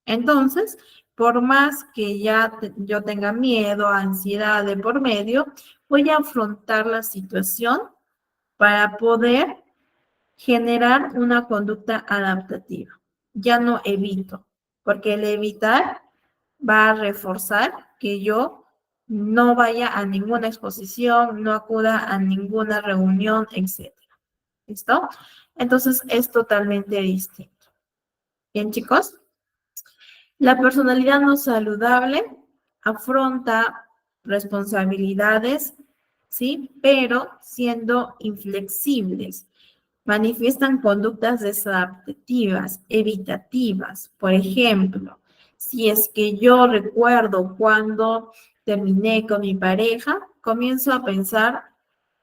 Entonces, por más que yo tenga miedo, ansiedad de por medio, voy a afrontar la situación para poder generar una conducta adaptativa. Ya no evito, porque el evitar va a reforzar que yo no vaya a ninguna exposición, no acuda a ninguna reunión, etc. ¿Listo? Entonces es totalmente distinto. Bien, chicos. La personalidad no saludable afronta responsabilidades, ¿sí? Pero siendo inflexibles. Manifiestan conductas desadaptativas, evitativas. Por ejemplo, Si es que yo recuerdo cuando terminé con mi pareja, comienzo a pensar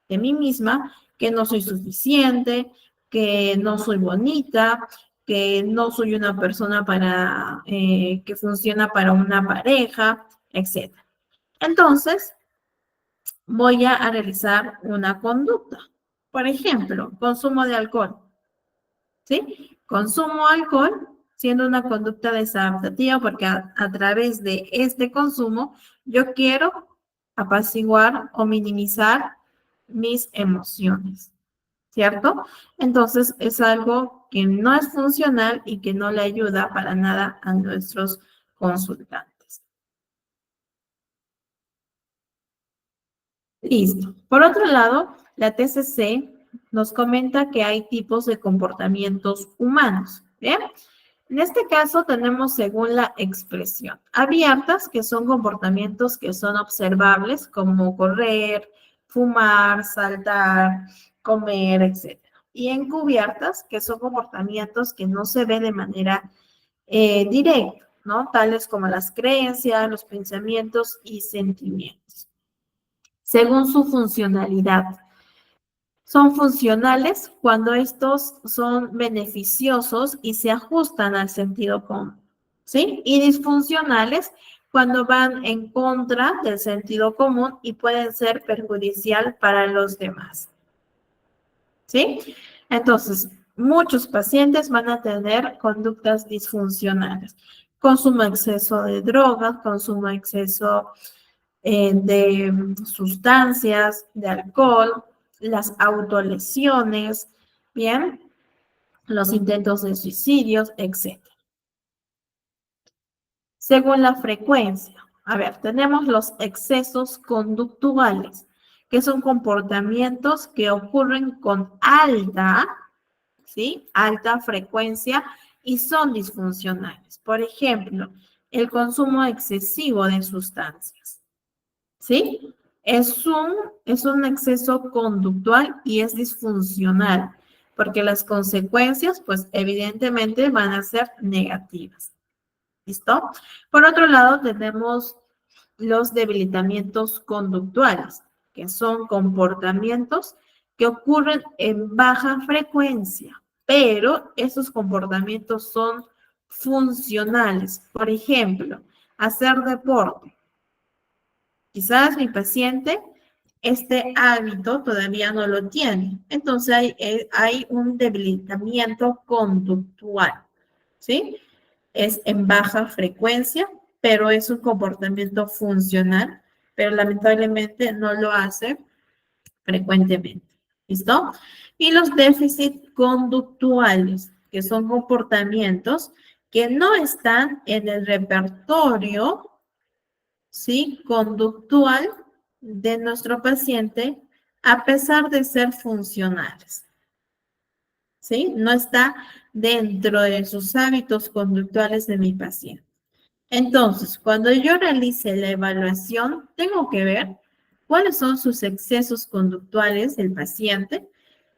de mí misma que no soy suficiente, que no soy bonita, que no soy una persona para que funciona para una pareja, etc. Entonces, voy a realizar una conducta. Por ejemplo, consumo de alcohol. ¿Sí? Consumo alcohol siendo una conducta desadaptativa porque a través de este consumo yo quiero apaciguar o minimizar mis emociones, ¿cierto? Entonces es algo que no es funcional y que no le ayuda para nada a nuestros consultantes. Listo. Por otro lado, la TCC nos comenta que hay tipos de comportamientos humanos, ¿bien? En este caso tenemos según la expresión. Abiertas, que son comportamientos que son observables, como correr, fumar, saltar, comer, etc. Y encubiertas, que son comportamientos que no se ven de manera directa, ¿no? Tales como las creencias, los pensamientos y sentimientos. Según su funcionalidad. Son funcionales cuando estos son beneficiosos y se ajustan al sentido común, ¿sí? Y disfuncionales cuando van en contra del sentido común y pueden ser perjudicial para los demás, ¿sí? Entonces, muchos pacientes van a tener conductas disfuncionales. Consumo exceso de drogas, consumo exceso de sustancias, de alcohol, las autolesiones, bien, los intentos de suicidios, etc. Según la frecuencia, a ver, tenemos los excesos conductuales, que son comportamientos que ocurren con alta, ¿sí? Alta frecuencia y son disfuncionales. Por ejemplo, el consumo excesivo de sustancias. ¿Sí? Es un exceso conductual y es disfuncional, porque las consecuencias, pues evidentemente van a ser negativas. ¿Listo? Por otro lado, tenemos los debilitamientos conductuales, que son comportamientos que ocurren en baja frecuencia, pero esos comportamientos son funcionales. Por ejemplo, hacer deporte. Quizás mi paciente este hábito todavía no lo tiene. Entonces hay un debilitamiento conductual, ¿sí? Es en baja frecuencia, pero es un comportamiento funcional, pero lamentablemente no lo hace frecuentemente. ¿Listo? Y los déficits conductuales, que son comportamientos que no están en el repertorio, ¿sí? Conductual de nuestro paciente a pesar de ser funcionales. ¿Sí? No está dentro de sus hábitos conductuales de mi paciente. Entonces, cuando yo realice la evaluación, tengo que ver cuáles son sus excesos conductuales del paciente,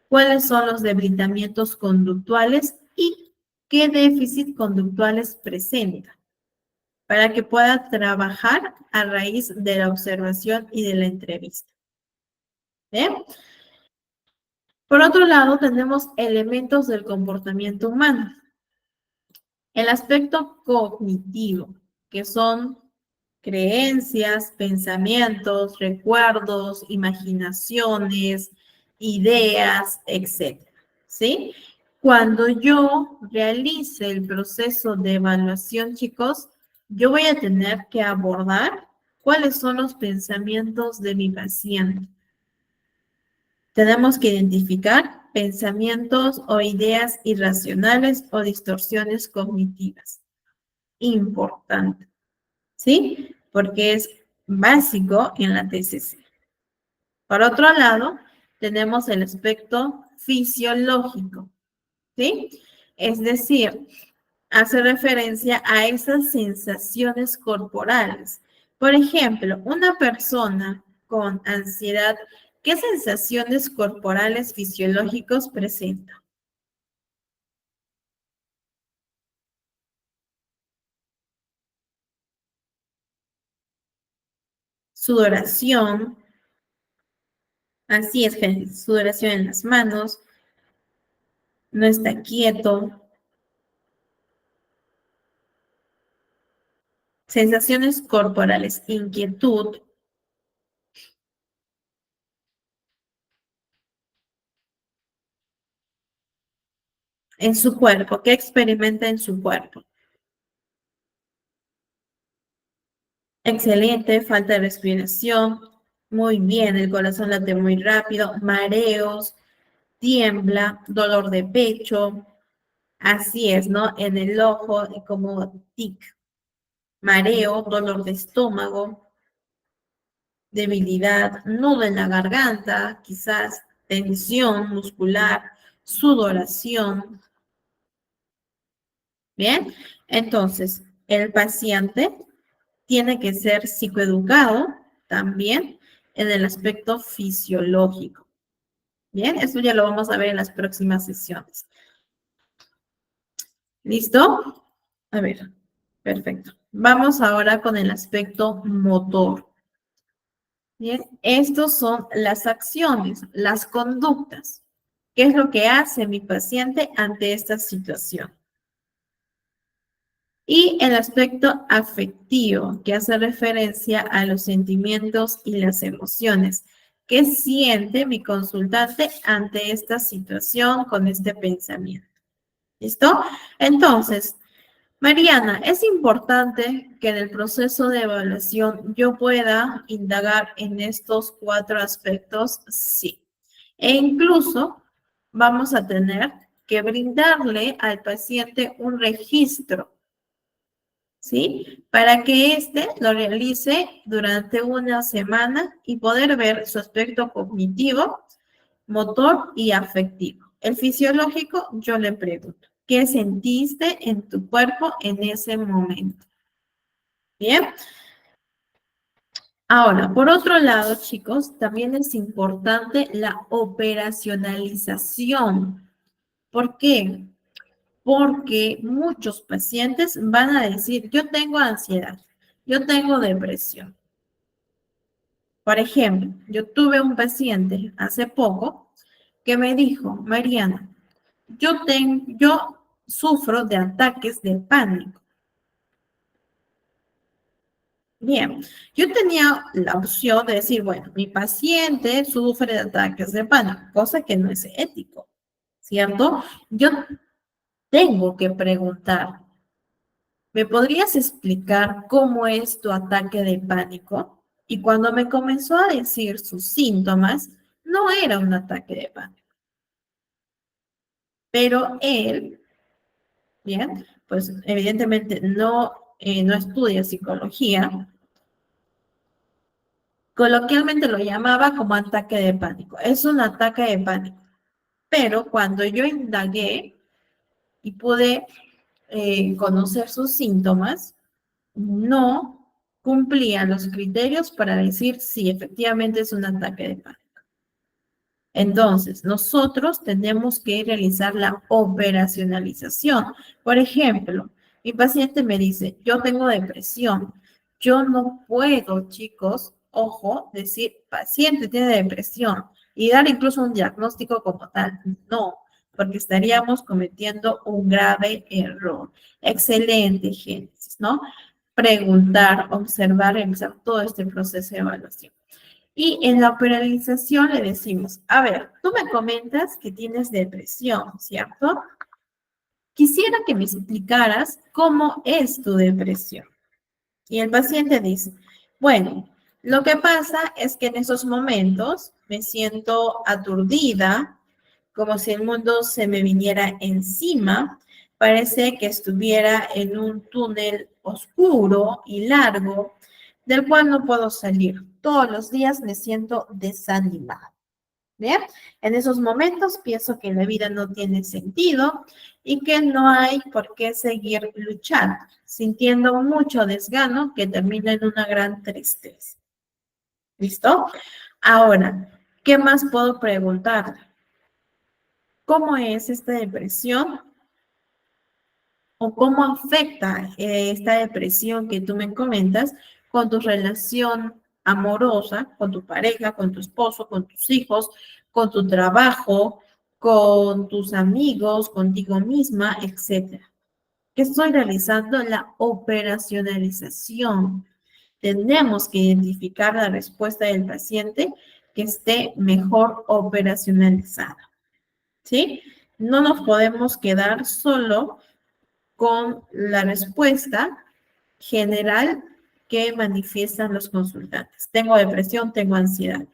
cuáles son los debilitamientos conductuales y qué déficit conductuales presenta, para que pueda trabajar a raíz de la observación y de la entrevista. ¿Bien? Por otro lado, tenemos elementos del comportamiento humano. El aspecto cognitivo, que son creencias, pensamientos, recuerdos, imaginaciones, ideas, etc. ¿Sí? Cuando yo realice el proceso de evaluación, chicos, yo voy a tener que abordar cuáles son los pensamientos de mi paciente. Tenemos que identificar pensamientos o ideas irracionales o distorsiones cognitivas. Importante, ¿sí? Porque es básico en la TCC. Por otro lado, tenemos el aspecto fisiológico, ¿sí? Es decir, hace referencia a esas sensaciones corporales. Por ejemplo, una persona con ansiedad, ¿qué sensaciones corporales fisiológicos presenta? sudoración, así es, Génesis, sudoración en las manos, no está quieto, sensaciones corporales, inquietud en su cuerpo, ¿qué experimenta en su cuerpo? Excelente, falta de respiración, muy bien, el corazón late muy rápido, mareos, tiembla, dolor de pecho, así es, ¿no? En el ojo, como tic, mareo, dolor de estómago, debilidad, nudo en la garganta, quizás tensión muscular, sudoración. Bien, entonces, el paciente tiene que ser psicoeducado también en el aspecto fisiológico. Bien, eso ya lo vamos a ver en las próximas sesiones. ¿Listo? A ver, perfecto. Vamos ahora con el aspecto motor. Bien, estos son las acciones, las conductas. ¿Qué es lo que hace mi paciente ante esta situación? Y el aspecto afectivo, que hace referencia a los sentimientos y las emociones. ¿Qué siente mi consultante ante esta situación con este pensamiento? ¿Listo? Entonces, Mariana, es importante que en el proceso de evaluación yo pueda indagar en estos 4 aspectos, sí. E incluso vamos a tener que brindarle al paciente un registro, ¿sí? Para que éste lo realice durante una semana y poder ver su aspecto cognitivo, motor y afectivo. El fisiológico, yo le pregunto, ¿qué sentiste en tu cuerpo en ese momento? Bien. Ahora, por otro lado, chicos, también es importante la operacionalización. ¿Por qué? Porque muchos pacientes van a decir, yo tengo ansiedad, yo tengo depresión. Por ejemplo, yo tuve un paciente hace poco que me dijo, Mariana, yo sufro de ataques de pánico. Bien, yo tenía la opción de decir, bueno, mi paciente sufre de ataques de pánico, cosa que no es ético, ¿cierto? Yo tengo que preguntar, ¿me podrías explicar cómo es tu ataque de pánico? Y cuando me comenzó a decir sus síntomas, no era un ataque de pánico, pero él, bien, pues evidentemente no estudia psicología, coloquialmente lo llamaba como ataque de pánico. Es un ataque de pánico. Pero cuando yo indagué y pude conocer sus síntomas, no cumplían los criterios para decir si efectivamente es un ataque de pánico. Entonces, nosotros tenemos que realizar la operacionalización. Por ejemplo, mi paciente me dice, yo tengo depresión. Yo no puedo, chicos, ojo, decir, paciente tiene depresión y dar incluso un diagnóstico como tal. No, porque estaríamos cometiendo un grave error. Excelente, Génesis, ¿no? Preguntar, observar, realizar todo este proceso de evaluación. Y en la operacionalización le decimos, a ver, tú me comentas que tienes depresión, ¿cierto? Quisiera que me explicaras cómo es tu depresión. Y el paciente dice, bueno, lo que pasa es que en esos momentos me siento aturdida, como si el mundo se me viniera encima. Parece que estuviera en un túnel oscuro y largo del cual no puedo salir. Todos los días me siento desanimada. ¿Bien? En esos momentos pienso que la vida no tiene sentido y que no hay por qué seguir luchando, sintiendo mucho desgano que termina en una gran tristeza. ¿Listo? Ahora, ¿qué más puedo preguntar? ¿Cómo es esta depresión? ¿O cómo afecta esta depresión que tú me comentas con tu relación amorosa con tu pareja, con tu esposo, con tus hijos, con tu trabajo, con tus amigos, contigo misma, etcétera. ¿Qué estoy realizando? La operacionalización. Tenemos que identificar la respuesta del paciente que esté mejor operacionalizada, ¿sí? No nos podemos quedar solo con la respuesta general que manifiestan los consultantes. Tengo depresión, tengo ansiedad.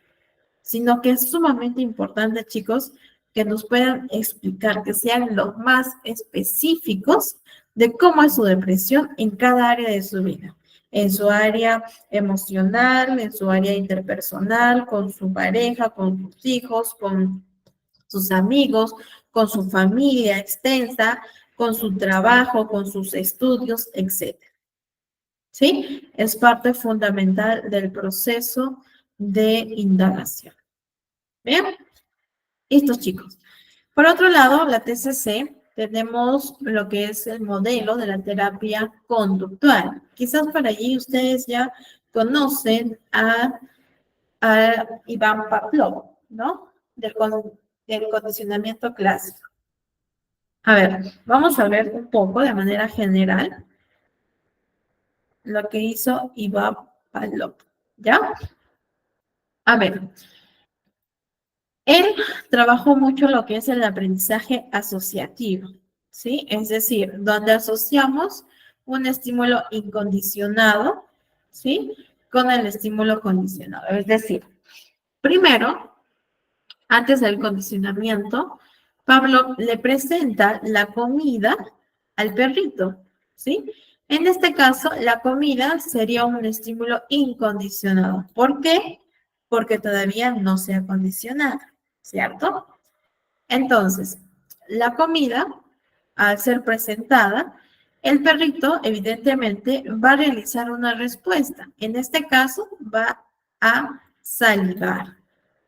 Sino que es sumamente importante, chicos, que nos puedan explicar, que sean los más específicos de cómo es su depresión en cada área de su vida. En su área emocional, en su área interpersonal, con su pareja, con sus hijos, con sus amigos, con su familia extensa, con su trabajo, con sus estudios, etc. ¿Sí? Es parte fundamental del proceso de indagación. Bien, estos chicos. Por otro lado, la TCC, tenemos lo que es el modelo de la terapia conductual. Quizás por allí ustedes ya conocen a Iván Pavlov, ¿no? Del condicionamiento clásico. A ver, vamos a ver un poco de manera general lo que hizo Iván Pavlov, ¿ya? A ver, él trabajó mucho lo que es el aprendizaje asociativo, ¿sí? Es decir, donde asociamos un estímulo incondicionado, ¿sí? Con el estímulo condicionado. Es decir, primero, antes del condicionamiento, Pablo le presenta la comida al perrito, ¿sí? En este caso, la comida sería un estímulo incondicionado. ¿Por qué? Porque todavía no se ha condicionado, ¿cierto? Entonces, la comida, al ser presentada, el perrito evidentemente va a realizar una respuesta. En este caso, va a salivar,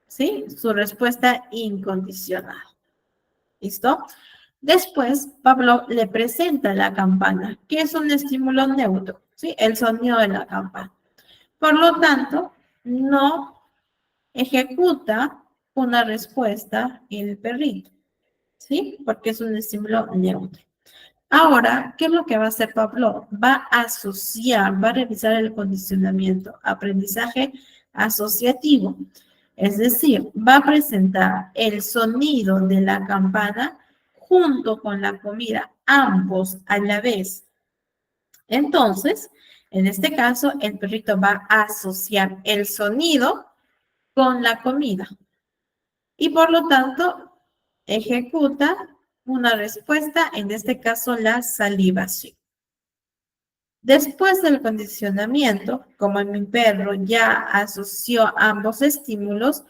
¿sí? Su respuesta incondicional. ¿Listo? Después, Pablo le presenta la campana, que es un estímulo neutro, ¿sí? El sonido de la campana. Por lo tanto, no ejecuta una respuesta el perrito, ¿sí? Porque es un estímulo neutro. Ahora, ¿qué es lo que va a hacer Pablo? Va a asociar, va a revisar el condicionamiento, aprendizaje asociativo. Es decir, va a presentar el sonido de la campana junto con la comida, ambos a la vez. Entonces, en este caso, el perrito va a asociar el sonido con la comida y por lo tanto ejecuta una respuesta, en este caso la salivación. Después del condicionamiento, como mi perro ya asoció ambos estímulos,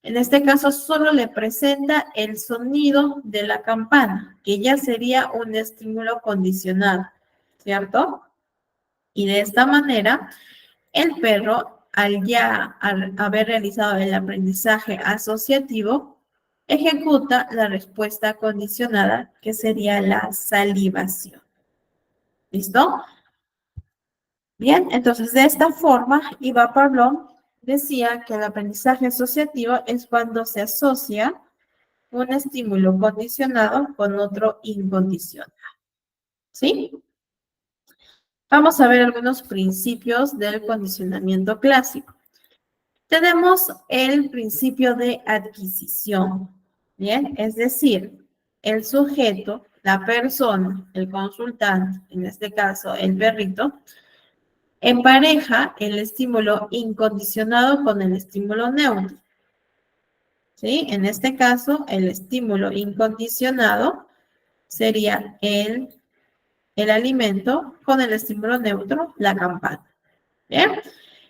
en este caso solo le presenta el sonido de la campana, que ya sería un estímulo condicionado, ¿cierto? Y de esta manera, el perro, al haber realizado el aprendizaje asociativo, ejecuta la respuesta condicionada, que sería la salivación. ¿Listo? Bien, entonces de esta forma, Iva Pavlov decía que el aprendizaje asociativo es cuando se asocia un estímulo condicionado con otro incondicionado. ¿Sí? Vamos a ver algunos principios del condicionamiento clásico. Tenemos el principio de adquisición, ¿bien? Es decir, el sujeto, la persona, el consultante, en este caso el perrito, empareja el estímulo incondicionado con el estímulo neutro. ¿Sí? En este caso, el estímulo incondicionado sería el alimento con el estímulo neutro, la campana. ¿Bien?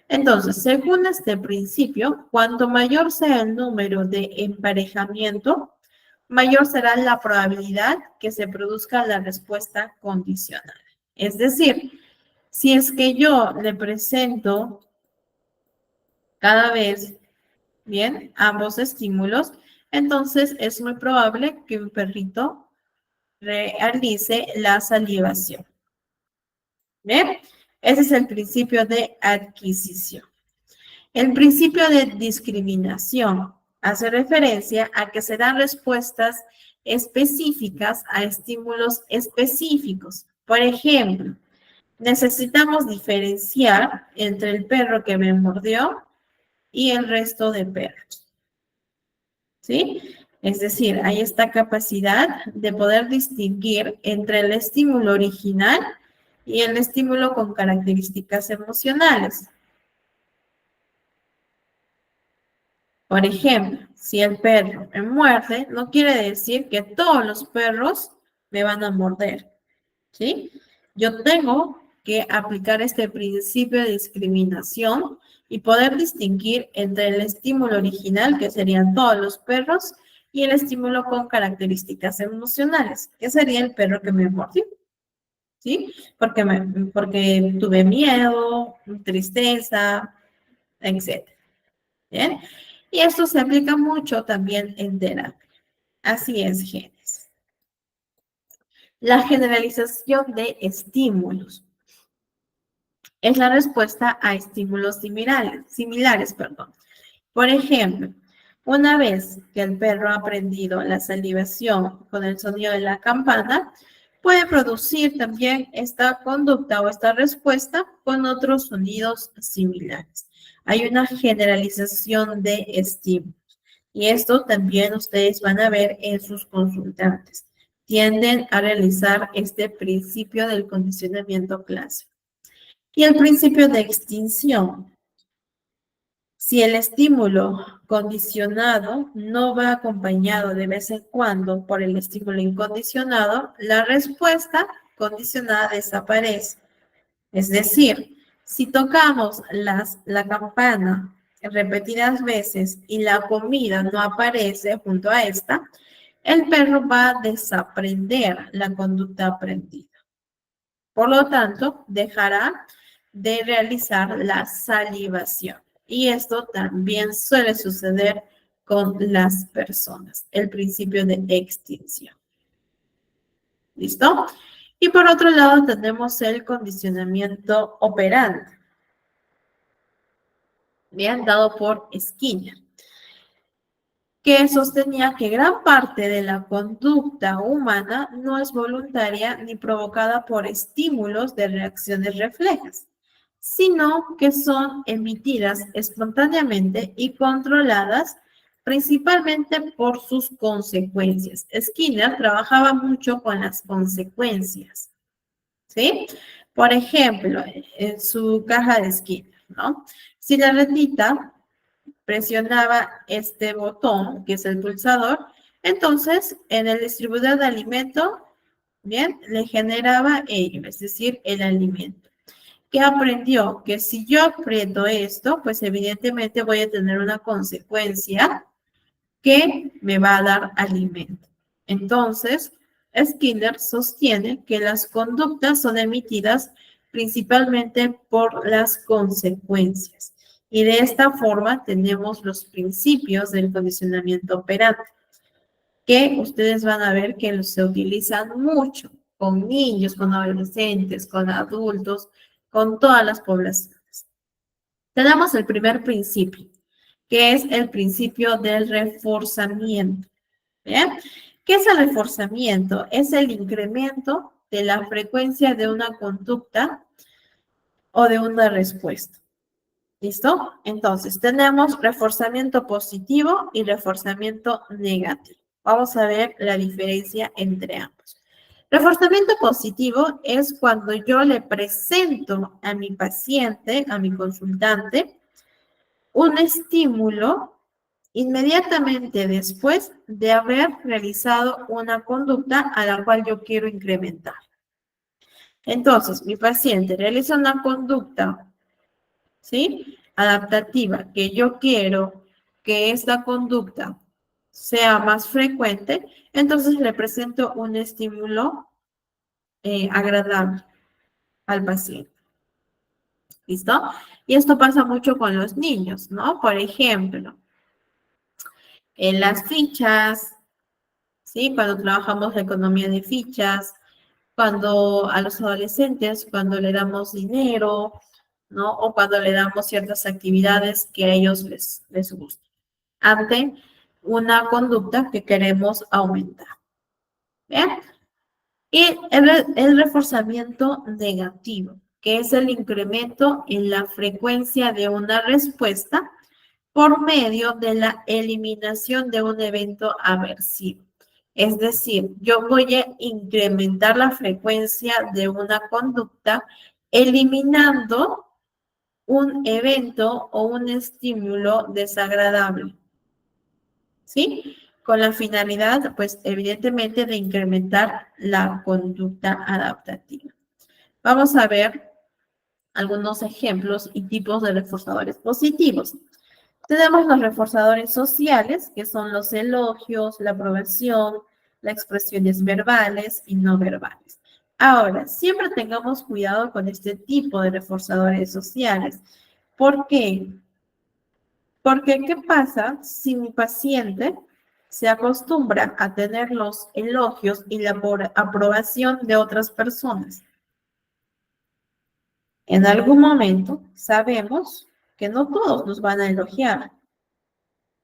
Entonces, según este principio, cuanto mayor sea el número de emparejamiento, mayor será la probabilidad que se produzca la respuesta condicional. Es decir, si es que yo le presento cada vez, bien, ambos estímulos, entonces es muy probable que un perrito realice la salivación. Bien, ese es el principio de adquisición. El principio de discriminación hace referencia a que se dan respuestas específicas a estímulos específicos. Por ejemplo, necesitamos diferenciar entre el perro que me mordió y el resto de perros. ¿Sí? Es decir, hay esta capacidad de poder distinguir entre el estímulo original y el estímulo con características emocionales. Por ejemplo, si el perro me muerde, no quiere decir que todos los perros me van a morder, ¿sí? Yo tengo que aplicar este principio de discriminación y poder distinguir entre el estímulo original, que serían todos los perros, y el estímulo con características emocionales, que sería el perro que me mordió, ¿sí? Porque tuve miedo, tristeza, etc. ¿Bien? Y esto se aplica mucho también en terapia. Así es, Génesis. La generalización de estímulos es la respuesta a estímulos similares. Por ejemplo, una vez que el perro ha aprendido la salivación con el sonido de la campana, puede producir también esta conducta o esta respuesta con otros sonidos similares. Hay una generalización de estímulos. Y esto también ustedes van a ver en sus consultantes. Tienden a realizar este principio del condicionamiento clásico. Y el principio de extinción. Si el estímulo condicionado no va acompañado de vez en cuando por el estímulo incondicionado, la respuesta condicionada desaparece. Es decir, si tocamos la campana repetidas veces y la comida no aparece junto a esta, el perro va a desaprender la conducta aprendida. Por lo tanto, dejará de realizar la salivación. Y esto también suele suceder con las personas, el principio de extinción. ¿Listo? Y por otro lado tenemos el condicionamiento operante, bien, dado por Skinner, que sostenía que gran parte de la conducta humana no es voluntaria ni provocada por estímulos de reacciones reflejas, sino que son emitidas espontáneamente y controladas principalmente por sus consecuencias. Skinner trabajaba mucho con las consecuencias, ¿sí? Por ejemplo, en su caja de Skinner, ¿no? Si la ratita presionaba este botón, que es el pulsador, entonces en el distribuidor de alimento, bien, le generaba ello, es decir, el alimento. ¿Qué aprendió? Que si yo aprieto esto, pues evidentemente voy a tener una consecuencia que me va a dar alimento. Entonces, Skinner sostiene que las conductas son emitidas principalmente por las consecuencias. Y de esta forma tenemos los principios del condicionamiento operante, que ustedes van a ver que se utilizan mucho con niños, con adolescentes, con adultos, con todas las poblaciones. Tenemos el primer principio, que es el principio del reforzamiento. ¿Bien? ¿Qué es el reforzamiento? Es el incremento de la frecuencia de una conducta o de una respuesta. ¿Listo? Entonces, tenemos reforzamiento positivo y reforzamiento negativo. Vamos a ver la diferencia entre ambos. Reforzamiento positivo es cuando yo le presento a mi paciente, a mi consultante, un estímulo inmediatamente después de haber realizado una conducta a la cual yo quiero incrementar. Entonces, mi paciente realiza una conducta, ¿sí?, adaptativa, que yo quiero que esta conducta sea más frecuente, entonces le presento un estímulo agradable al paciente. ¿Listo? Y esto pasa mucho con los niños, ¿no? Por ejemplo, en las fichas, ¿sí? Cuando trabajamos la economía de fichas, cuando a los adolescentes, cuando le damos dinero, ¿no? O cuando le damos ciertas actividades que a ellos les gustan, ante una conducta que queremos aumentar. ¿Bien? Y el reforzamiento negativo, que es el incremento en la frecuencia de una respuesta por medio de la eliminación de un evento aversivo. Es decir, yo voy a incrementar la frecuencia de una conducta eliminando un evento o un estímulo desagradable. ¿Sí? Con la finalidad, pues evidentemente, de incrementar la conducta adaptativa. Vamos a ver algunos ejemplos y tipos de reforzadores positivos. Tenemos los reforzadores sociales, que son los elogios, la aprobación, las expresiones verbales y no verbales. Ahora, siempre tengamos cuidado con este tipo de reforzadores sociales. ¿Por qué? Porque, ¿qué pasa si mi paciente se acostumbra a tener los elogios y la aprobación de otras personas? En algún momento sabemos que no todos nos van a elogiar,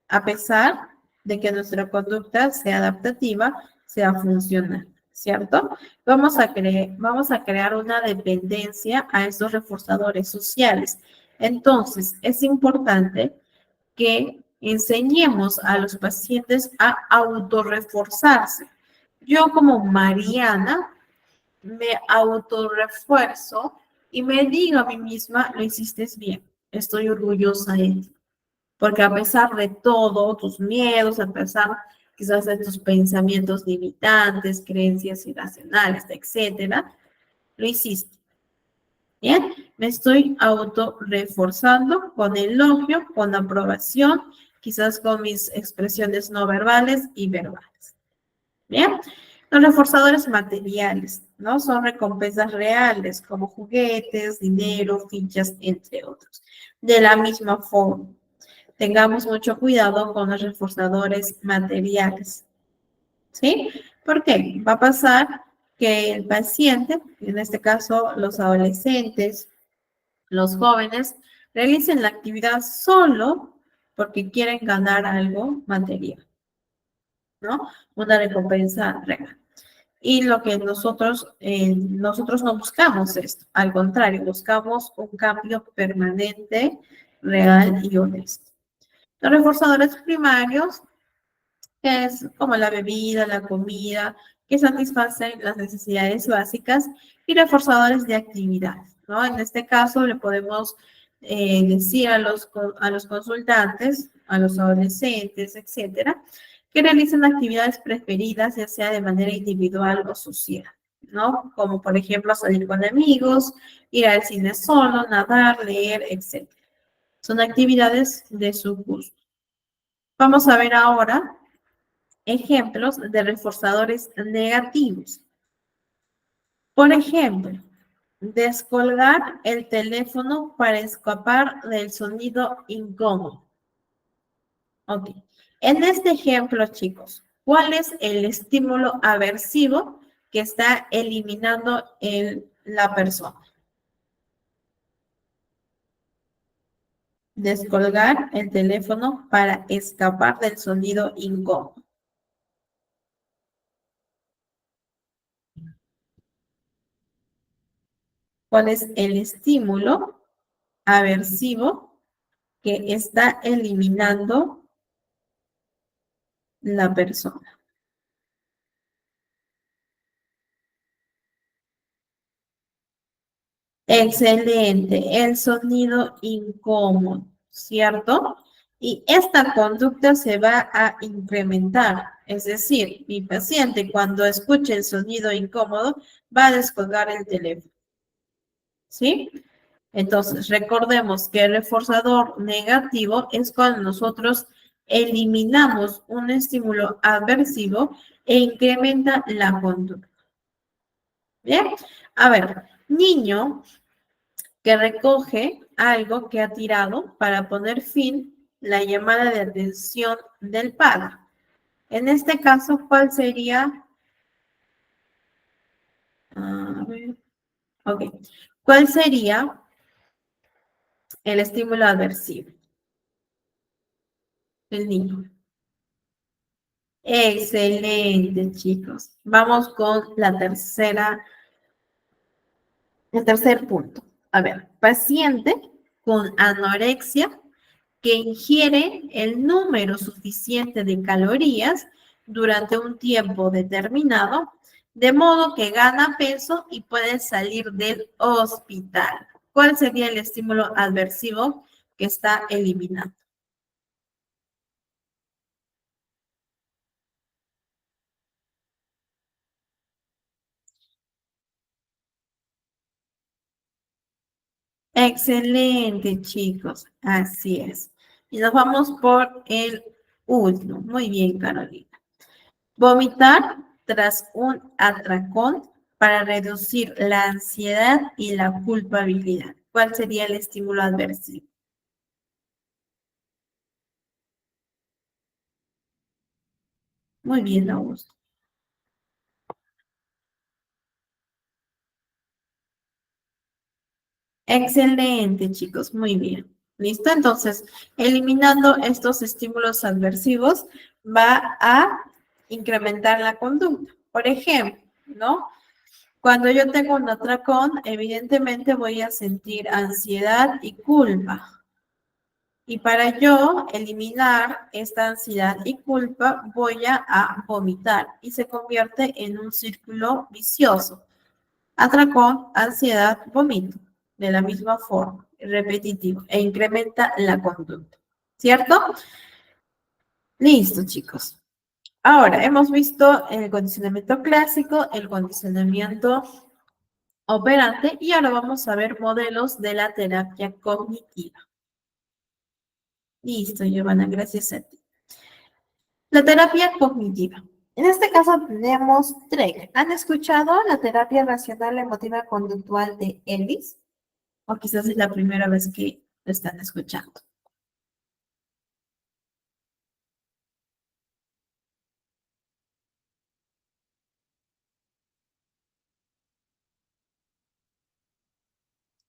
a pesar de que nuestra conducta sea adaptativa, sea funcional, ¿cierto? Vamos a crear una dependencia a estos reforzadores sociales. Entonces, es importante que enseñemos a los pacientes a autorreforzarse. Yo como Mariana me autorrefuerzo y me digo a mí misma, lo hiciste bien, estoy orgullosa de ti. Porque a pesar de todo, tus miedos, a pesar quizás de tus pensamientos limitantes, creencias irracionales, etcétera, lo hiciste. Bien, me estoy auto reforzando con elogio, con aprobación, quizás con mis expresiones no verbales y verbales. Bien, los reforzadores materiales, ¿no? Son recompensas reales como juguetes, dinero, fichas, entre otros. De la misma forma, tengamos mucho cuidado con los reforzadores materiales. ¿Sí? ¿Por qué? Va a pasar que el paciente, en este caso los adolescentes, los jóvenes, realicen la actividad solo porque quieren ganar algo material, ¿no? Una recompensa real. Y lo que nosotros no buscamos esto, al contrario, buscamos un cambio permanente, real y honesto. Los reforzadores primarios, que es como la bebida, la comida, que satisfacen las necesidades básicas, y reforzadores de actividad, ¿no? En este caso le podemos decir a los consultantes, a los adolescentes, etcétera, que realicen actividades preferidas, ya sea de manera individual o social, ¿no? Como por ejemplo salir con amigos, ir al cine solo, nadar, leer, etcétera. Son actividades de su gusto. Vamos a ver ahora ejemplos de reforzadores negativos. Por ejemplo, descolgar el teléfono para escapar del sonido incómodo. Ok. En este ejemplo, chicos, ¿cuál es el estímulo aversivo que está eliminando la persona? Descolgar el teléfono para escapar del sonido incómodo. ¿Cuál es el estímulo aversivo que está eliminando la persona? Excelente, el sonido incómodo, ¿cierto? Y esta conducta se va a incrementar, es decir, mi paciente cuando escuche el sonido incómodo va a descolgar el teléfono, ¿sí? Entonces, recordemos que el reforzador negativo es cuando nosotros eliminamos un estímulo aversivo e incrementa la conducta. Bien, a ver, niño que recoge algo que ha tirado para poner fin la llamada de atención del padre. En este caso, ¿cuál sería? A ver, ok. ¿Cuál sería el estímulo adversivo del niño. Excelente, chicos. Vamos con el tercer punto. A ver, paciente con anorexia que ingiere el número suficiente de calorías durante un tiempo determinado, de modo que gana peso y puede salir del hospital. ¿Cuál sería el estímulo adversivo que está eliminado? Excelente, chicos. Así es. Y nos vamos por el último. Muy bien, Carolina. Vomitar tras un atracón para reducir la ansiedad y la culpabilidad. ¿Cuál sería el estímulo adversivo? Muy bien, Augusto. Excelente, chicos. Muy bien. ¿Listo? Entonces, eliminando estos estímulos adversivos, va a incrementar la conducta. Por ejemplo, ¿no? Cuando yo tengo un atracón, evidentemente voy a sentir ansiedad y culpa. Y para yo eliminar esta ansiedad y culpa, voy a vomitar y se convierte en un círculo vicioso. Atracón, ansiedad, vomito. De la misma forma, repetitivo, e incrementa la conducta. ¿Cierto? Listo, chicos. Ahora, hemos visto el condicionamiento clásico, el condicionamiento operante y ahora vamos a ver modelos de la terapia cognitiva. Listo, Giovanna, gracias a ti. La terapia cognitiva. En este caso tenemos TREC. ¿Han escuchado la terapia racional emotiva conductual de Ellis? O quizás es la primera vez que lo están escuchando.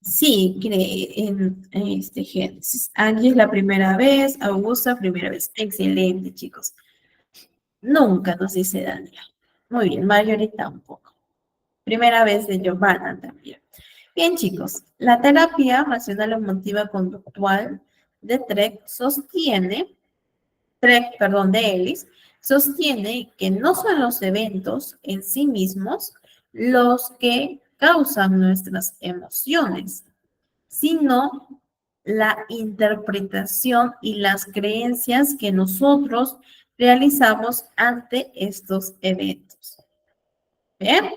Sí, cree en este Génesis. Angie es la primera vez, Augusta primera vez. Excelente, chicos. Nunca nos dice Daniel. Muy bien, Marjorie tampoco. Primera vez de Giovanna también. Bien, chicos, la terapia racional emotiva conductual de de Ellis, sostiene que no son los eventos en sí mismos los que causan nuestras emociones, sino la interpretación y las creencias que nosotros realizamos ante estos eventos. ¿Bien?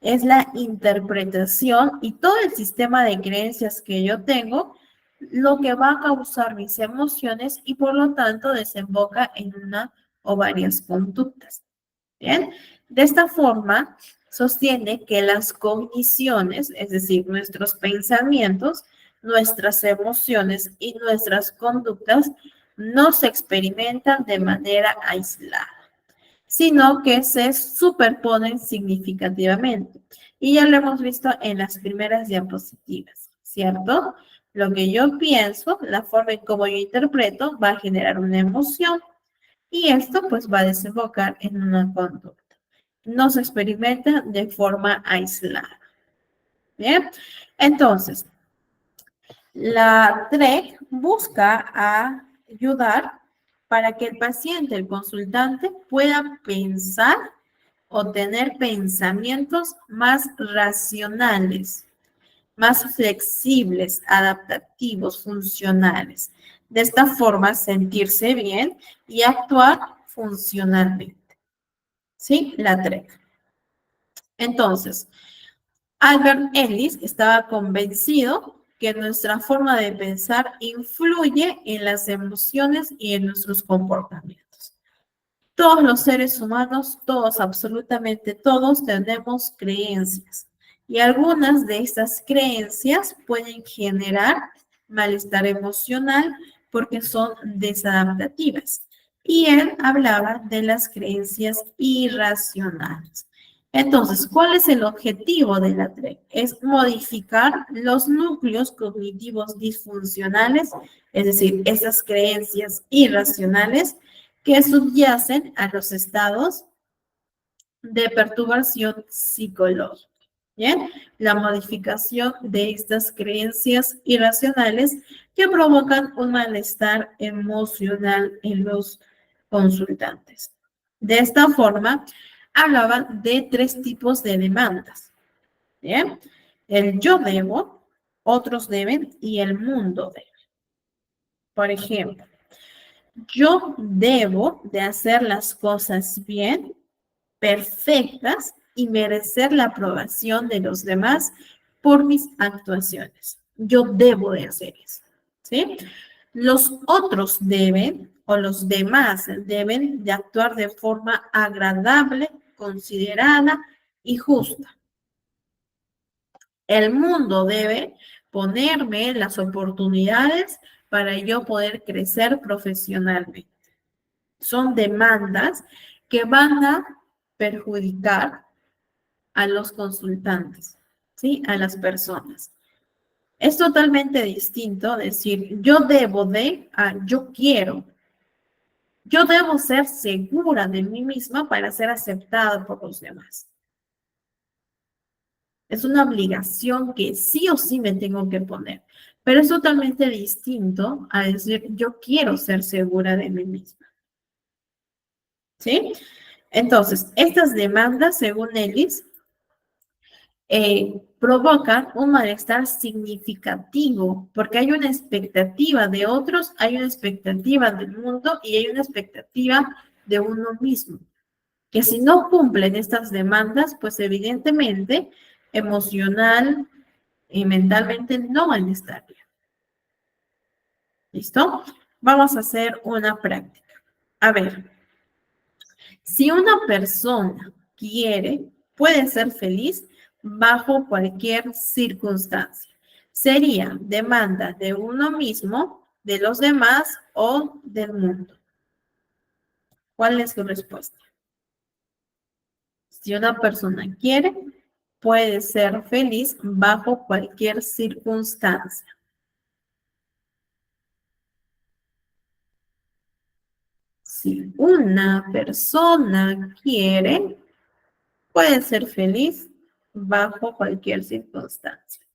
Es la interpretación y todo el sistema de creencias que yo tengo lo que va a causar mis emociones y por lo tanto desemboca en una o varias conductas. Bien, de esta forma sostiene que las cogniciones, es decir, nuestros pensamientos, nuestras emociones y nuestras conductas no se experimentan de manera aislada, sino que se superponen significativamente. Y ya lo hemos visto en las primeras diapositivas, ¿cierto? Lo que yo pienso, la forma en cómo yo interpreto, va a generar una emoción y esto pues va a desembocar en una conducta. No se experimenta de forma aislada. Bien, entonces, la TREC busca ayudar para que el paciente, el consultante, pueda pensar o tener pensamientos más racionales, más flexibles, adaptativos, funcionales. De esta forma, sentirse bien y actuar funcionalmente. ¿Sí? La TREC. Entonces, Albert Ellis estaba convencido que nuestra forma de pensar influye en las emociones y en nuestros comportamientos. Todos los seres humanos, todos, absolutamente todos, tenemos creencias y algunas de estas creencias pueden generar malestar emocional porque son desadaptativas. Y él hablaba de las creencias irracionales. Entonces, ¿cuál es el objetivo de la TREC? Es modificar los núcleos cognitivos disfuncionales, es decir, esas creencias irracionales que subyacen a los estados de perturbación psicológica. ¿Bien? La modificación de estas creencias irracionales que provocan un malestar emocional en los consultantes. De esta forma, hablaban de 3 tipos de demandas. ¿Bien? El yo debo, otros deben y el mundo debe. Por ejemplo, yo debo de hacer las cosas bien, perfectas y merecer la aprobación de los demás por mis actuaciones. Yo debo de hacer eso, ¿sí? Los otros deben, o los demás deben de actuar de forma agradable, considerada y justa. El mundo debe ponerme las oportunidades para yo poder crecer profesionalmente. Son demandas que van a perjudicar a los consultantes, ¿sí? A las personas. Es totalmente distinto decir, yo debo de, yo quiero. Yo debo ser segura de mí misma para ser aceptada por los demás. Es una obligación que sí o sí me tengo que poner. Pero es totalmente distinto a decir, yo quiero ser segura de mí misma. ¿Sí? Entonces, estas demandas, según Ellis, provocan un malestar significativo, porque hay una expectativa de otros, hay una expectativa del mundo y hay una expectativa de uno mismo, que si no cumplen estas demandas, pues evidentemente emocional y mentalmente no van a estar bien. ¿Listo? Vamos a hacer una práctica. A ver, si una persona quiere, puede ser feliz bajo cualquier circunstancia. Sería demanda de uno mismo, de los demás o del mundo. ¿Cuál es su respuesta? Si una persona quiere, puede ser feliz bajo cualquier circunstancia. Si una persona quiere, puede ser feliz bajo cualquier circunstancia.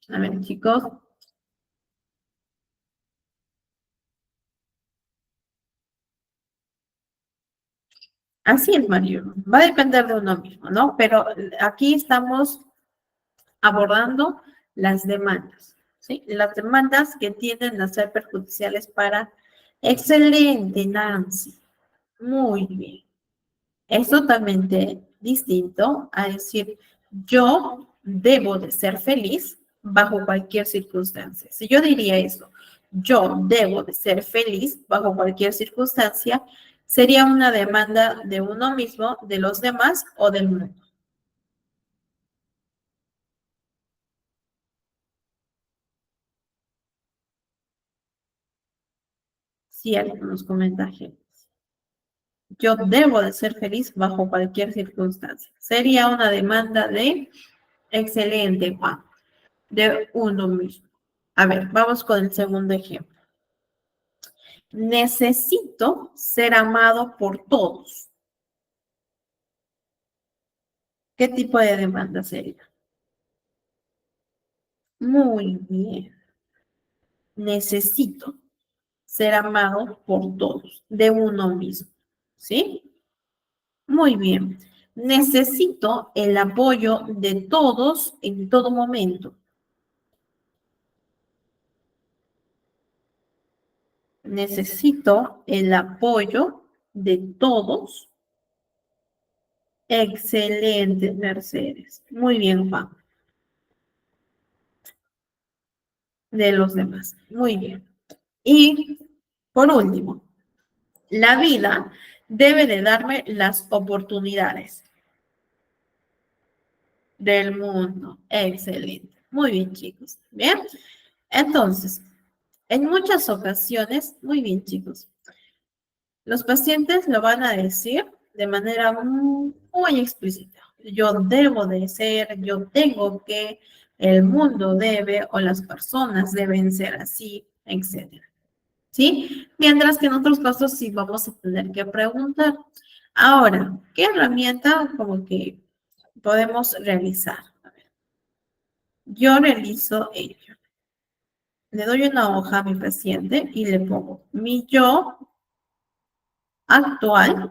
A ver, chicos. Así es, Mario. Va a depender de uno mismo, ¿no? Pero aquí estamos abordando las demandas, ¿sí? Las demandas que tienden a ser perjudiciales para... Excelente, Nancy. Muy bien. Es totalmente distinto a decir, yo debo de ser feliz bajo cualquier circunstancia. Si yo diría eso, yo debo de ser feliz bajo cualquier circunstancia, sería una demanda de uno mismo, de los demás o del mundo. Cierto, nos comenta gente. Yo debo de ser feliz bajo cualquier circunstancia. Sería una demanda de excelente, Juan, de uno mismo. A ver, vamos con el segundo ejemplo. Necesito ser amado por todos. ¿Qué tipo de demanda sería? Muy bien. Necesito ser amado por todos, de uno mismo. ¿Sí? Muy bien. Necesito el apoyo de todos en todo momento. Necesito el apoyo de todos. Excelente, Mercedes. Muy bien, Juan. De los demás. Muy bien. Y por último, la vida debe de darme las oportunidades del mundo. Excelente. Muy bien, chicos. Bien. Entonces, En muchas ocasiones, muy bien chicos, los pacientes lo van a decir de manera muy explícita. Yo debo de ser, yo tengo que, el mundo debe o las personas deben ser así, etcétera. ¿Sí? Mientras que en otros casos sí vamos a tener que preguntar. Ahora, ¿qué herramienta como que podemos realizar? A ver, yo realizo ello. Le doy una hoja a mi paciente y le pongo mi yo actual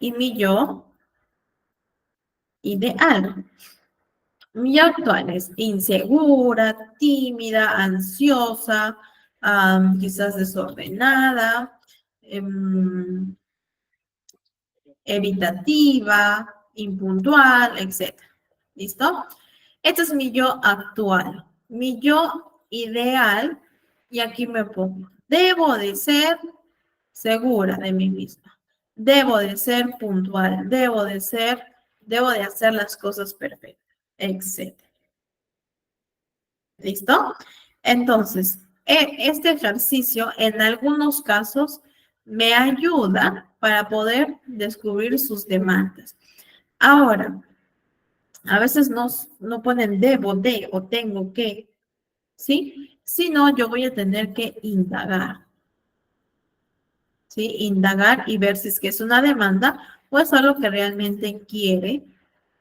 y mi yo ideal. Mi yo actual es insegura, tímida, ansiosa, quizás desordenada, evitativa, impuntual, etc. ¿Listo? Este es mi yo actual. Mi yo ideal, y aquí me pongo, debo de ser segura de mí misma. Debo de ser puntual, debo de hacer las cosas perfectas, etc. ¿Listo? Entonces, este ejercicio en algunos casos me ayuda para poder descubrir sus demandas. Ahora, a veces no ponen debo de o tengo que, ¿sí? Si no, yo voy a tener que indagar, ¿sí? Indagar y ver si es que es una demanda o es algo que realmente quiere,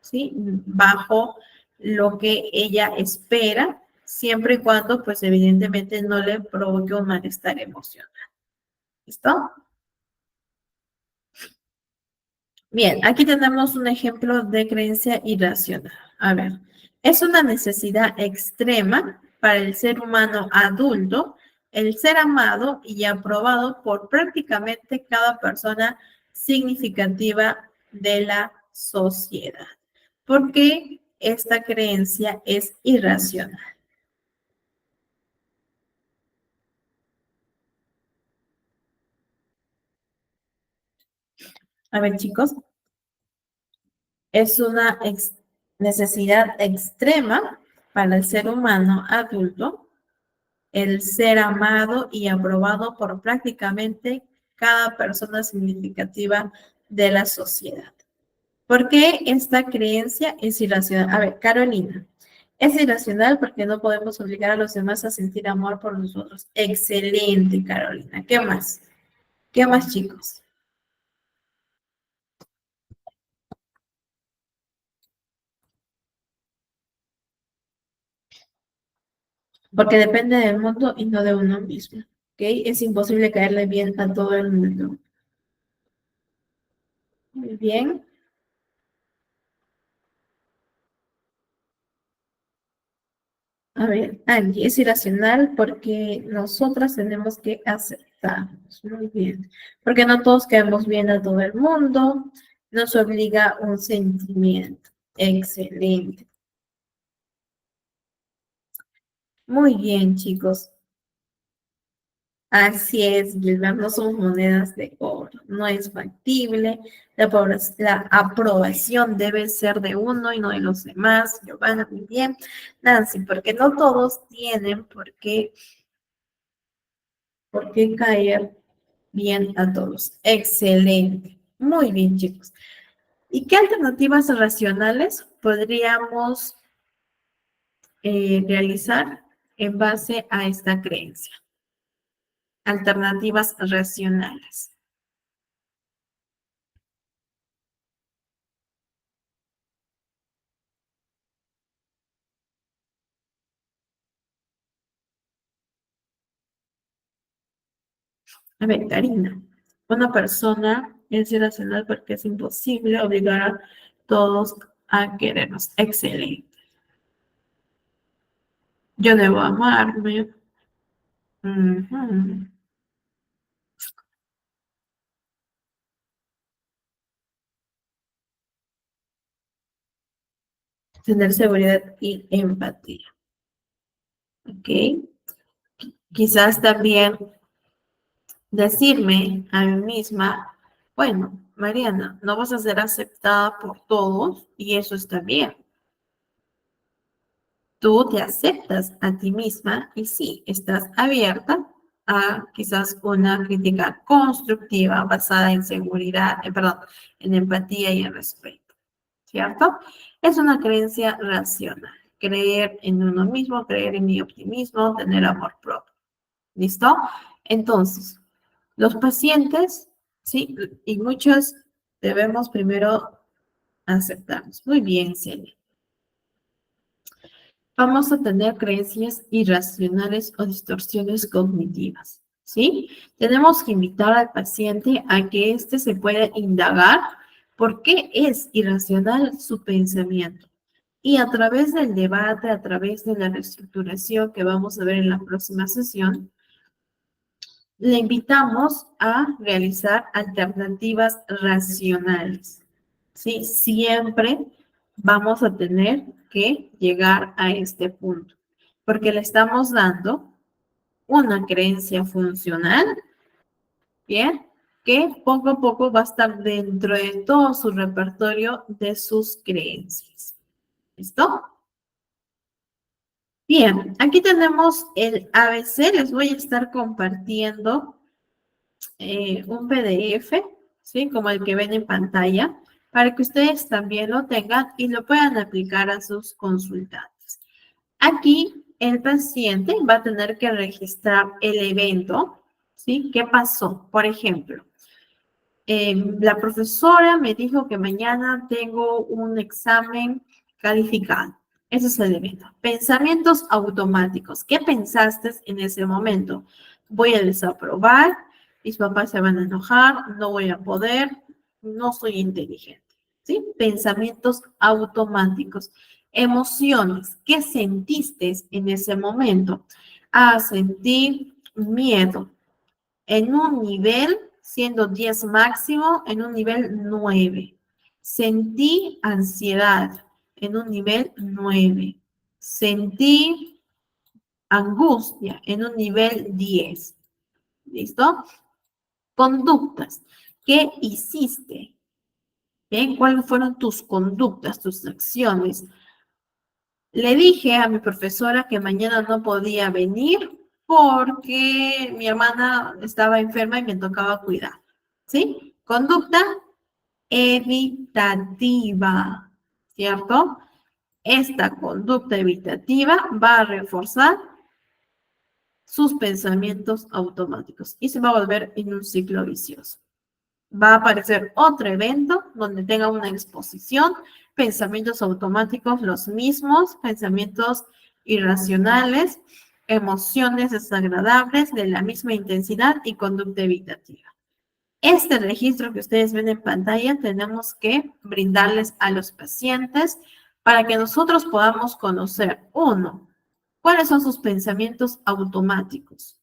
¿sí? Bajo lo que ella espera, siempre y cuando, pues, evidentemente no le provoque un malestar emocional. ¿Listo? Bien, aquí tenemos un ejemplo de creencia irracional. A ver, es una necesidad extrema para el ser humano adulto el ser amado y aprobado por prácticamente cada persona significativa de la sociedad. ¿Por qué esta creencia es irracional? A ver, chicos, es una necesidad extrema para el ser humano adulto el ser amado y aprobado por prácticamente cada persona significativa de la sociedad. ¿Por qué esta creencia es irracional? A ver, Carolina, es irracional porque no podemos obligar a los demás a sentir amor por nosotros. Excelente, Carolina. ¿Qué más? ¿Qué más, chicos? Porque depende del mundo y no de uno mismo. ¿Ok? Es imposible caerle bien a todo el mundo. Muy bien. A ver, Angie, es irracional porque nosotras tenemos que aceptarnos. Muy bien. Porque no todos queremos bien a todo el mundo. Nos obliga un sentimiento. Excelente. Muy bien, chicos. Así es, Gilbert, no son monedas de oro, no es factible, la aprobación debe ser de uno y no de los demás. Giovanna, muy bien. Nancy, porque no todos tienen por qué caer bien a todos. Excelente. Muy bien, chicos. ¿Y qué alternativas racionales podríamos realizar en base a esta creencia? Alternativas racionales. A ver, Karina, una persona es irracional porque es imposible obligar a todos a querernos. Excelente. Yo debo amarme. Ujú. Tener seguridad y empatía. ¿Ok? Quizás también decirme a mí misma, bueno, Mariana, no vas a ser aceptada por todos y eso está bien. tú te aceptas a ti misma y sí, estás abierta a quizás una crítica constructiva basada en seguridad, en empatía y en respeto, ¿cierto? Es una creencia racional. Creer en uno mismo, creer en mi optimismo, tener amor propio. ¿Listo? Entonces, los pacientes, sí, y muchos debemos primero aceptarnos. Muy bien, Celia. Vamos a tener creencias irracionales o distorsiones cognitivas, ¿sí? Tenemos que invitar al paciente a que éste se pueda indagar por qué es irracional su pensamiento. Y a través del debate, a través de la reestructuración que vamos a ver en la próxima sesión, le invitamos a realizar alternativas racionales, ¿sí? Siempre vamos a tener que llegar a este punto, porque le estamos dando una creencia funcional, ¿bien? Que poco a poco va a estar dentro de todo su repertorio de sus creencias. ¿Listo? Bien, aquí tenemos el ABC, les voy a estar compartiendo un PDF, ¿sí? Como el que ven en pantalla, para que ustedes también lo tengan y lo puedan aplicar a sus consultantes. Aquí el paciente va a tener que registrar el evento, ¿sí? ¿Qué pasó? Por ejemplo, la profesora me dijo que mañana tengo un examen calificado. Ese es el evento. Pensamientos automáticos. ¿Qué pensaste en ese momento? Voy a desaprobar, mis papás se van a enojar, no voy a poder, no soy inteligente. ¿Sí? Pensamientos automáticos. Emociones. ¿Qué sentiste en ese momento? Sentí miedo en un nivel, siendo 10 máximo, en un nivel 9. Sentí ansiedad en un nivel 9. Sentí angustia en un nivel 10. ¿Listo? Conductas. ¿Qué hiciste? ¿Bien? ¿Cuáles fueron tus conductas, tus acciones? Le dije a mi profesora que mañana no podía venir porque mi hermana estaba enferma y me tocaba cuidar. ¿Sí? Conducta evitativa, ¿cierto? Esta conducta evitativa va a reforzar sus pensamientos automáticos y se va a volver en un ciclo vicioso. Va a aparecer otro evento donde tenga una exposición, pensamientos automáticos los mismos, pensamientos irracionales, emociones desagradables de la misma intensidad y conducta evitativa. Este registro que ustedes ven en pantalla tenemos que brindarles a los pacientes para que nosotros podamos conocer, uno, cuáles son sus pensamientos automáticos,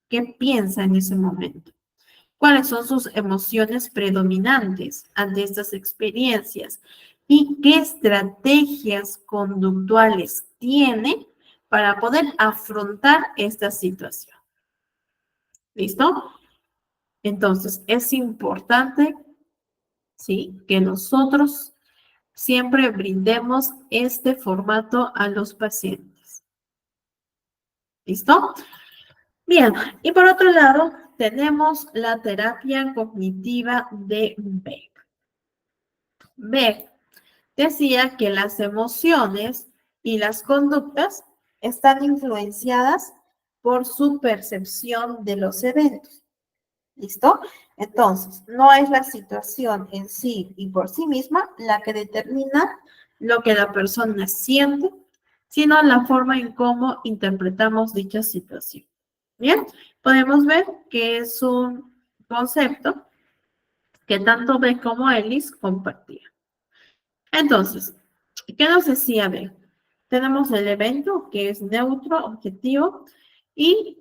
qué piensa en ese momento. ¿Cuáles son sus emociones predominantes ante estas experiencias? ¿Y qué estrategias conductuales tiene para poder afrontar esta situación? ¿Listo? Entonces, es importante, ¿sí?, que nosotros siempre brindemos este formato a los pacientes. ¿Listo? Bien, y por otro lado, tenemos la terapia cognitiva de Beck. Beck decía que las emociones y las conductas están influenciadas por su percepción de los eventos. ¿Listo? Entonces, no es la situación en sí y por sí misma la que determina lo que la persona siente, sino la forma en cómo interpretamos dicha situación. Bien, podemos ver que es un concepto que tanto Beck como Ellis compartían. Entonces, ¿qué nos decía Beck? Tenemos el evento que es neutro, objetivo, y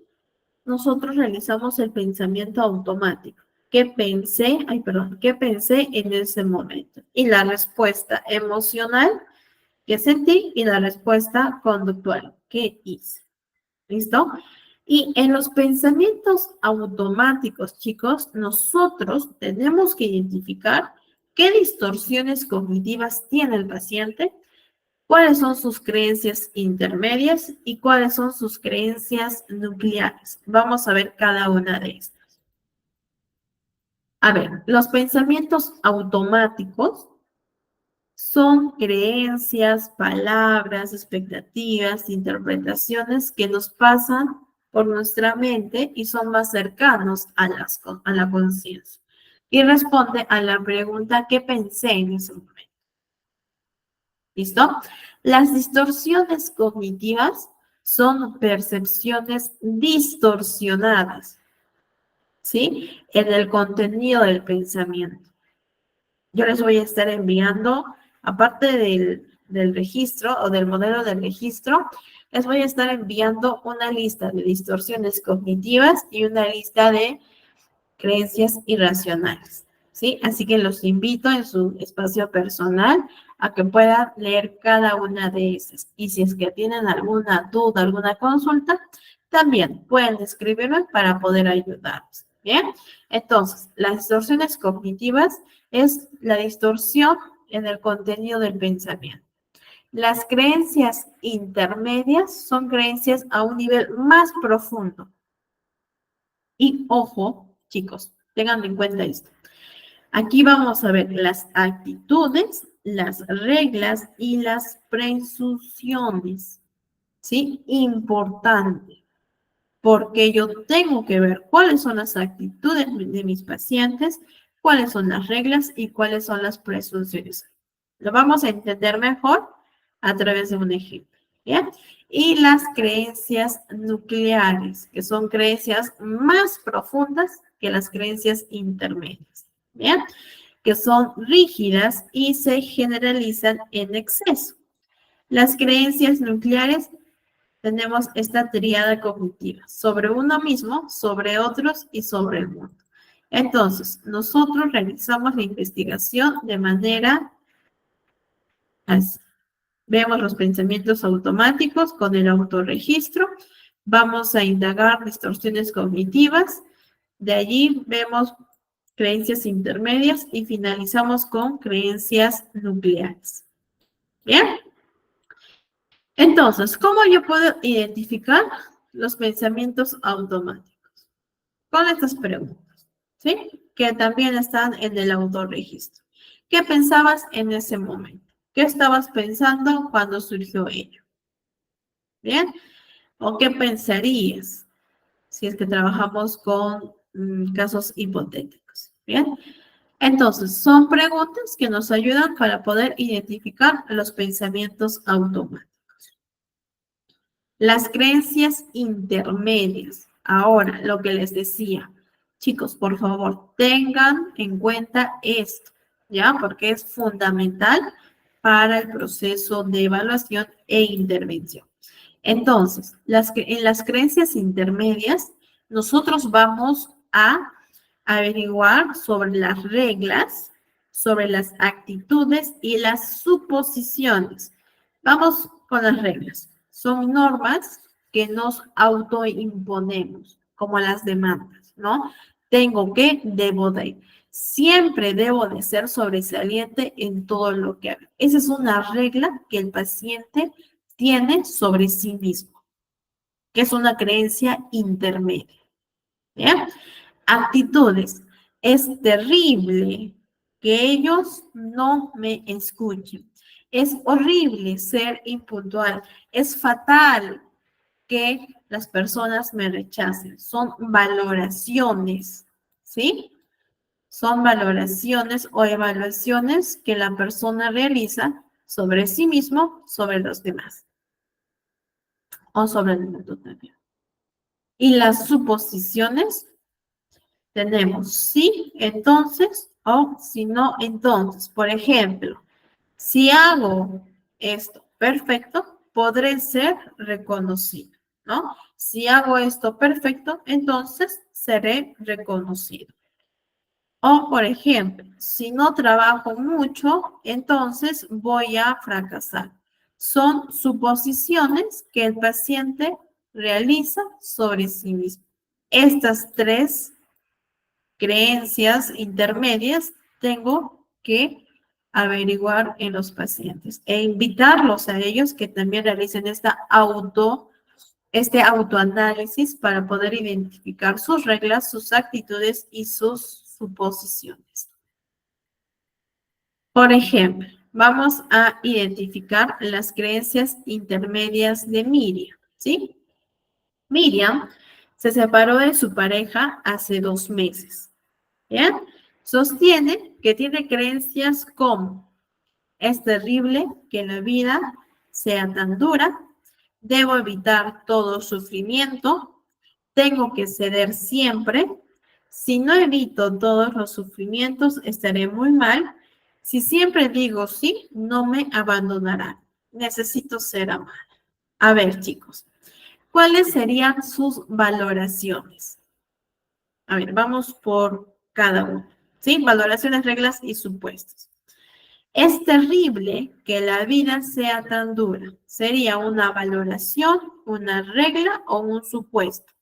nosotros realizamos el pensamiento automático. ¿Qué pensé en ese momento? Y la respuesta emocional, ¿qué sentí? Y la respuesta conductual, ¿qué hice? ¿Listo? Y en los pensamientos automáticos, chicos, nosotros tenemos que identificar qué distorsiones cognitivas tiene el paciente ¿Cuáles son sus creencias intermedias y cuáles son sus creencias nucleares? Vamos a ver cada una de estas. A ver, los pensamientos automáticos son creencias, palabras, expectativas, interpretaciones que nos pasan por nuestra mente y son más cercanos a la conciencia. Y responde a la pregunta ¿qué pensé en ese momento? ¿Listo? Las distorsiones cognitivas son percepciones distorsionadas, ¿sí? En el contenido del pensamiento. Yo les voy a estar enviando, aparte del registro o del modelo del registro, les voy a estar enviando una lista de distorsiones cognitivas y una lista de creencias irracionales, ¿sí? Así que los invito en su espacio personal a que puedan leer cada una de esas. Y si es que tienen alguna duda, alguna consulta, también pueden escribirme para poder ayudarlos, ¿bien? Entonces, las distorsiones cognitivas es la distorsión en el contenido del pensamiento. Las creencias intermedias son creencias a un nivel más profundo. Y ojo, chicos, tengan en cuenta esto. Aquí vamos a ver las actitudes, las reglas y las presunciones. ¿Sí? Importante, porque yo tengo que ver cuáles son las actitudes de mis pacientes, cuáles son las reglas y cuáles son las presunciones. Lo vamos a entender mejor a través de un ejemplo. ¿Bien? Y las creencias nucleares, que son creencias más profundas que las creencias intermedias. ¿Bien? Que son rígidas y se generalizan en exceso. Las creencias nucleares tenemos esta tríada cognitiva sobre uno mismo, sobre otros y sobre el mundo. Entonces, nosotros realizamos la investigación de manera así. Vemos los pensamientos automáticos con el autorregistro. Vamos a indagar distorsiones cognitivas. De allí vemos creencias intermedias y finalizamos con creencias nucleares. ¿Bien? Entonces, ¿cómo yo puedo identificar los pensamientos automáticos? Con estas preguntas, ¿sí? Que también están en el autorregistro. ¿Qué pensabas en ese momento? ¿Qué estabas pensando cuando surgió ello? ¿Bien? ¿O qué pensarías si es que trabajamos con casos hipotéticos? ¿Bien? Entonces, son preguntas que nos ayudan para poder identificar los pensamientos automáticos. Las creencias intermedias. Ahora, lo que les decía. Chicos, por favor, tengan en cuenta esto, ¿ya? Porque es fundamental para el proceso de evaluación e intervención. Entonces, en las creencias intermedias, nosotros vamos a averiguar sobre las reglas, sobre las actitudes y las suposiciones. Vamos con las reglas. Son normas que nos autoimponemos, como las demandas, ¿no? Tengo que, debo de. Siempre debo de ser sobresaliente en todo lo que haga. Esa es una regla que el paciente tiene sobre sí mismo, que es una creencia intermedia. ¿Bien? Actitudes. Es terrible que ellos no me escuchen. Es horrible ser impuntual. Es fatal que las personas me rechacen. Son valoraciones, ¿sí? Son valoraciones o evaluaciones que la persona realiza sobre sí mismo, sobre los demás o sobre el mundo también. Y las suposiciones tenemos sí, entonces o si no, entonces. Por ejemplo, si hago esto perfecto, podré ser reconocido, ¿no? Si hago esto perfecto, entonces seré reconocido. O, por ejemplo, si no trabajo mucho, entonces voy a fracasar. Son suposiciones que el paciente realiza sobre sí mismo. Estas tres creencias intermedias tengo que averiguar en los pacientes e invitarlos a ellos que también realicen este autoanálisis para poder identificar sus reglas, sus actitudes y sus suposiciones. Por ejemplo, vamos a identificar las creencias intermedias de Miriam, ¿sí? Miriam se separó de su pareja hace 2 meses, ¿bien? Sostiene que tiene creencias como: es terrible que la vida sea tan dura, debo evitar todo sufrimiento, tengo que ceder siempre, si no evito todos los sufrimientos estaré muy mal, si siempre digo sí, no me abandonarán, necesito ser amada. A ver, chicos, ¿cuáles serían sus valoraciones? A ver, vamos por cada uno, ¿sí? Valoraciones, reglas y supuestos. Es terrible que la vida sea tan dura. ¿Sería una valoración, una regla o un supuesto?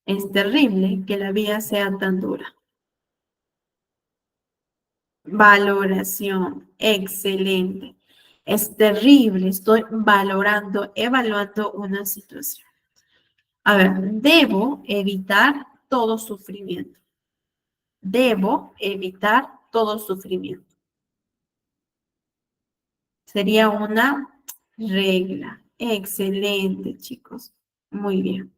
Es terrible que la vida sea tan dura. Valoración, excelente. Es terrible, estoy valorando, evaluando una situación. A ver, debo evitar todo sufrimiento. Debo evitar todo sufrimiento. Sería una regla. Excelente, chicos. Muy bien.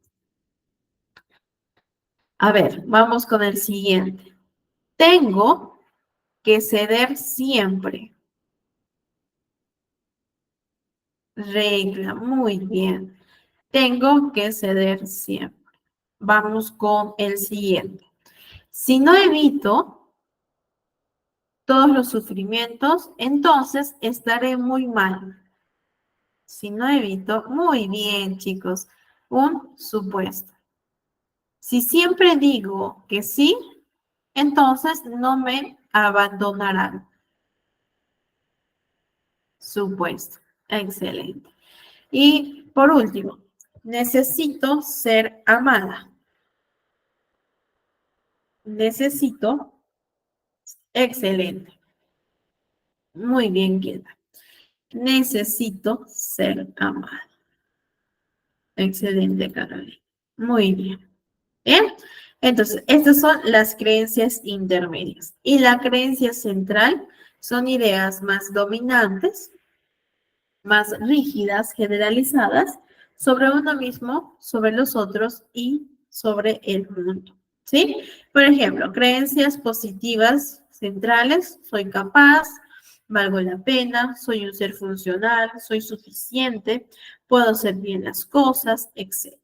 A ver, vamos con el siguiente. Tengo que ceder siempre. Regla, muy bien. Tengo que ceder siempre. Vamos con el siguiente. Si no evito todos los sufrimientos, entonces estaré muy mal. Si no evito, muy bien, chicos. Un supuesto. Si siempre digo que sí, entonces no me abandonarán. Supuesto. Excelente. Y por último, necesito ser amada. Necesito. Excelente. Muy bien, Gilda. Necesito ser amada. Excelente, Carolina. Muy bien. Bien. Entonces, estas son las creencias intermedias. Y la creencia central son ideas más dominantes, más rígidas, generalizadas, sobre uno mismo, sobre los otros y sobre el mundo. ¿Sí? Por ejemplo, creencias positivas centrales: soy capaz, valgo la pena, soy un ser funcional, soy suficiente, puedo hacer bien las cosas, etc.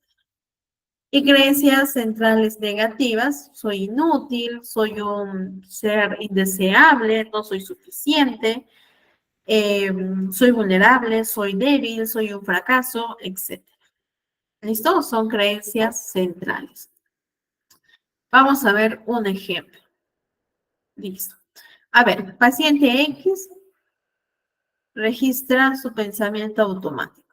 Y creencias centrales negativas: soy inútil, soy un ser indeseable, no soy suficiente, soy vulnerable, soy débil, soy un fracaso, etc. ¿Listo? Son creencias centrales. Vamos a ver un ejemplo. Listo. A ver, paciente X registra su pensamiento automático.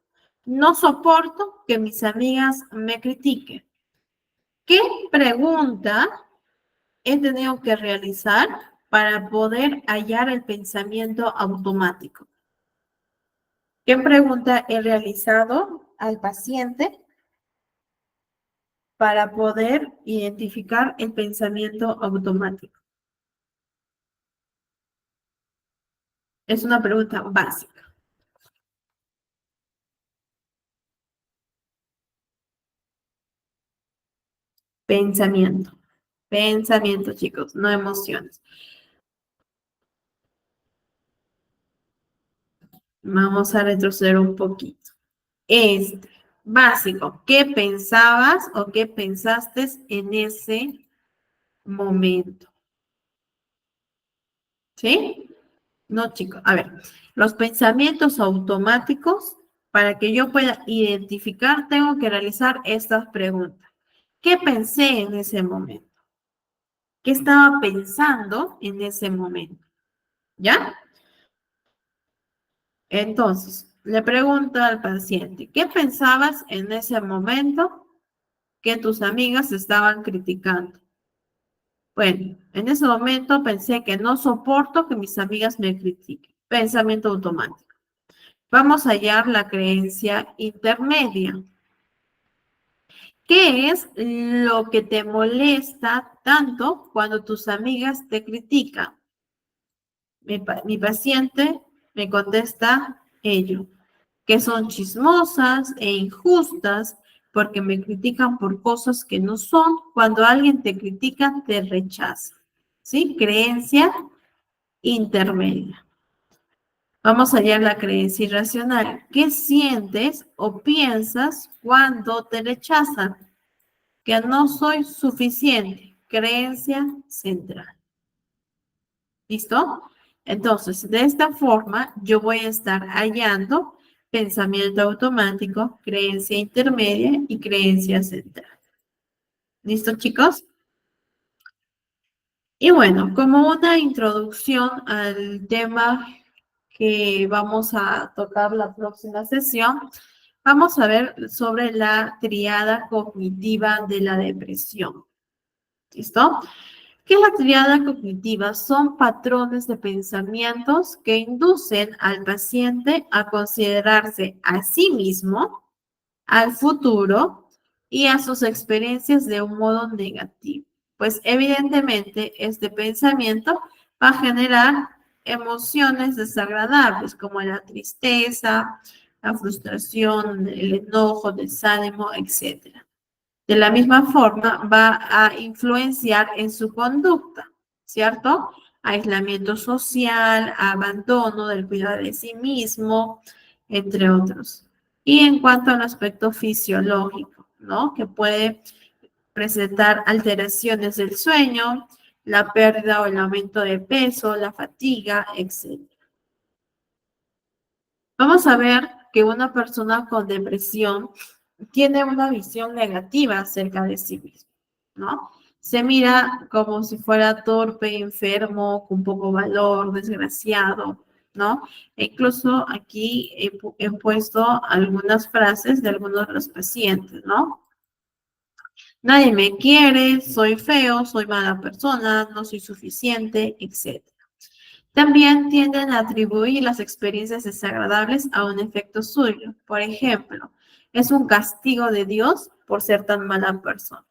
No soporto que mis amigas me critiquen. ¿Qué pregunta he tenido que realizar para poder hallar el pensamiento automático? ¿Qué pregunta he realizado al paciente para poder identificar el pensamiento automático? Es una pregunta básica. Pensamiento. Pensamiento, chicos, no emociones. Vamos a retroceder un poquito. Básico. ¿Qué pensabas o qué pensaste en ese momento? ¿Sí? No, chicos. A ver, los pensamientos automáticos, para que yo pueda identificar, tengo que realizar estas preguntas. ¿Qué pensé en ese momento? ¿Qué estaba pensando en ese momento? ¿Ya? Entonces, le pregunto al paciente: ¿qué pensabas en ese momento que tus amigas estaban criticando? Bueno, en ese momento pensé que no soporto que mis amigas me critiquen. Pensamiento automático. Vamos a hallar la creencia intermedia. ¿Qué es lo que te molesta tanto cuando tus amigas te critican? Mi paciente me contesta ello, que son chismosas e injustas porque me critican por cosas que no son. Cuando alguien te critica, te rechaza. ¿Sí? Creencia intermedia. Vamos a hallar la creencia irracional. ¿Qué sientes o piensas cuando te rechazan? Que no soy suficiente. Creencia central. ¿Listo? Entonces, de esta forma, yo voy a estar hallando pensamiento automático, creencia intermedia y creencia central. ¿Listo, chicos? Y bueno, como una introducción al tema que vamos a tocar la próxima sesión, vamos a ver sobre la triada cognitiva de la depresión. ¿Listo? ¿Qué es la triada cognitiva? Son patrones de pensamientos que inducen al paciente a considerarse a sí mismo, al futuro y a sus experiencias de un modo negativo. Pues evidentemente este pensamiento va a generar emociones desagradables como la tristeza, la frustración, el enojo, desánimo, etc. De la misma forma, va a influenciar en su conducta, ¿cierto? Aislamiento social, abandono del cuidado de sí mismo, entre otros. Y en cuanto al aspecto fisiológico, ¿no? Que puede presentar alteraciones del sueño, la pérdida o el aumento de peso, la fatiga, etc. Vamos a ver que una persona con depresión tiene una visión negativa acerca de sí mismo, ¿no? Se mira como si fuera torpe, enfermo, con poco valor, desgraciado, ¿no? E incluso aquí he puesto algunas frases de algunos de los pacientes, ¿no? Nadie me quiere, soy feo, soy mala persona, no soy suficiente, etc. También tienden a atribuir las experiencias desagradables a un efecto suyo. Por ejemplo, es un castigo de Dios por ser tan mala persona.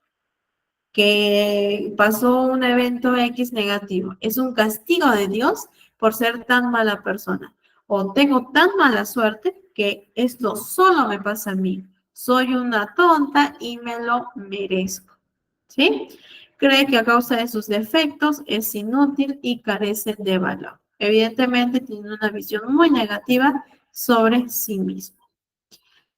Que pasó un evento X negativo. Es un castigo de Dios por ser tan mala persona. O tengo tan mala suerte que esto solo me pasa a mí. Soy una tonta y me lo merezco. ¿Sí? Cree que a causa de sus defectos es inútil y carece de valor. Evidentemente tiene una visión muy negativa sobre sí mismo.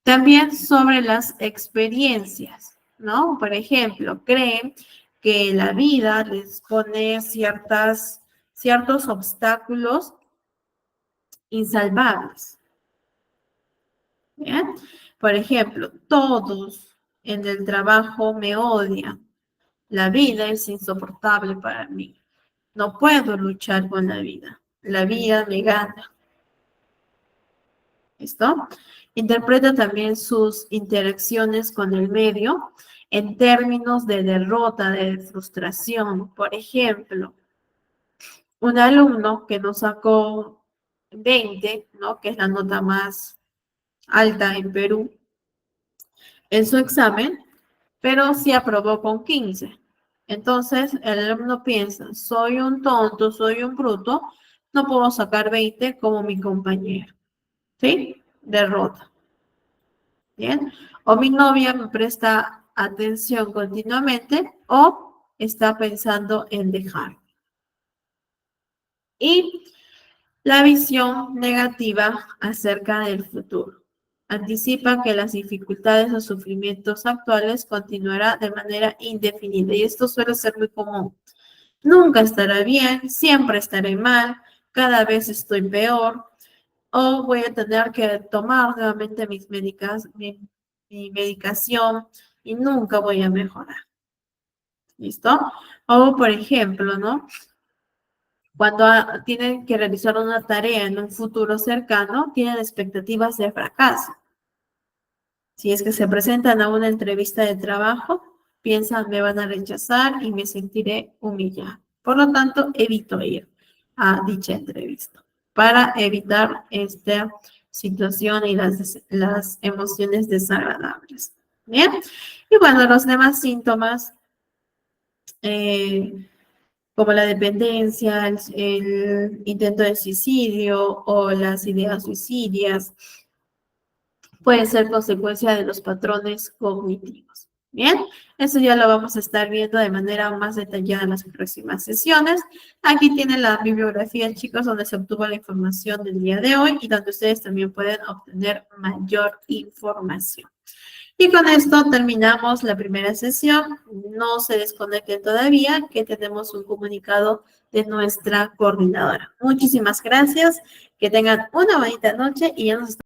También sobre las experiencias, ¿no? Por ejemplo, creen que la vida les pone ciertos obstáculos insalvables. ¿Bien? Por ejemplo, todos en el trabajo me odian. La vida es insoportable para mí. No puedo luchar con la vida. La vida me gana. ¿Listo? Interpreta también sus interacciones con el medio en términos de derrota, de frustración. Por ejemplo, un alumno que no sacó 20, ¿no? Que es la nota más alta en Perú, en su examen, pero sí aprobó con 15. Entonces, el alumno piensa, soy un tonto, soy un bruto, no puedo sacar 20 como mi compañero. ¿Sí? Derrota. ¿Bien? O mi novia me presta atención continuamente o está pensando en dejar. Y la visión negativa acerca del futuro. Anticipa que las dificultades o sufrimientos actuales continuará de manera indefinida y esto suele ser muy común. Nunca estará bien, siempre estaré mal, cada vez estoy peor o voy a tener que tomar nuevamente mi medicación y nunca voy a mejorar. ¿Listo? O por ejemplo, ¿no? Cuando tienen que realizar una tarea en un futuro cercano, tienen expectativas de fracaso. Si es que se presentan a una entrevista de trabajo, piensa me van a rechazar y me sentiré humillada. Por lo tanto, evito ir a dicha entrevista para evitar esta situación y las emociones desagradables. Bien, y bueno, los demás síntomas como la dependencia, el intento de suicidio o las ideas suicidias, pueden ser consecuencia de los patrones cognitivos. Bien, eso ya lo vamos a estar viendo de manera más detallada en las próximas sesiones. Aquí tienen la bibliografía, chicos, donde se obtuvo la información del día de hoy y donde ustedes también pueden obtener mayor información. Y con esto terminamos la primera sesión. No se desconecten todavía, que tenemos un comunicado de nuestra coordinadora. Muchísimas gracias, que tengan una bonita noche y ya nos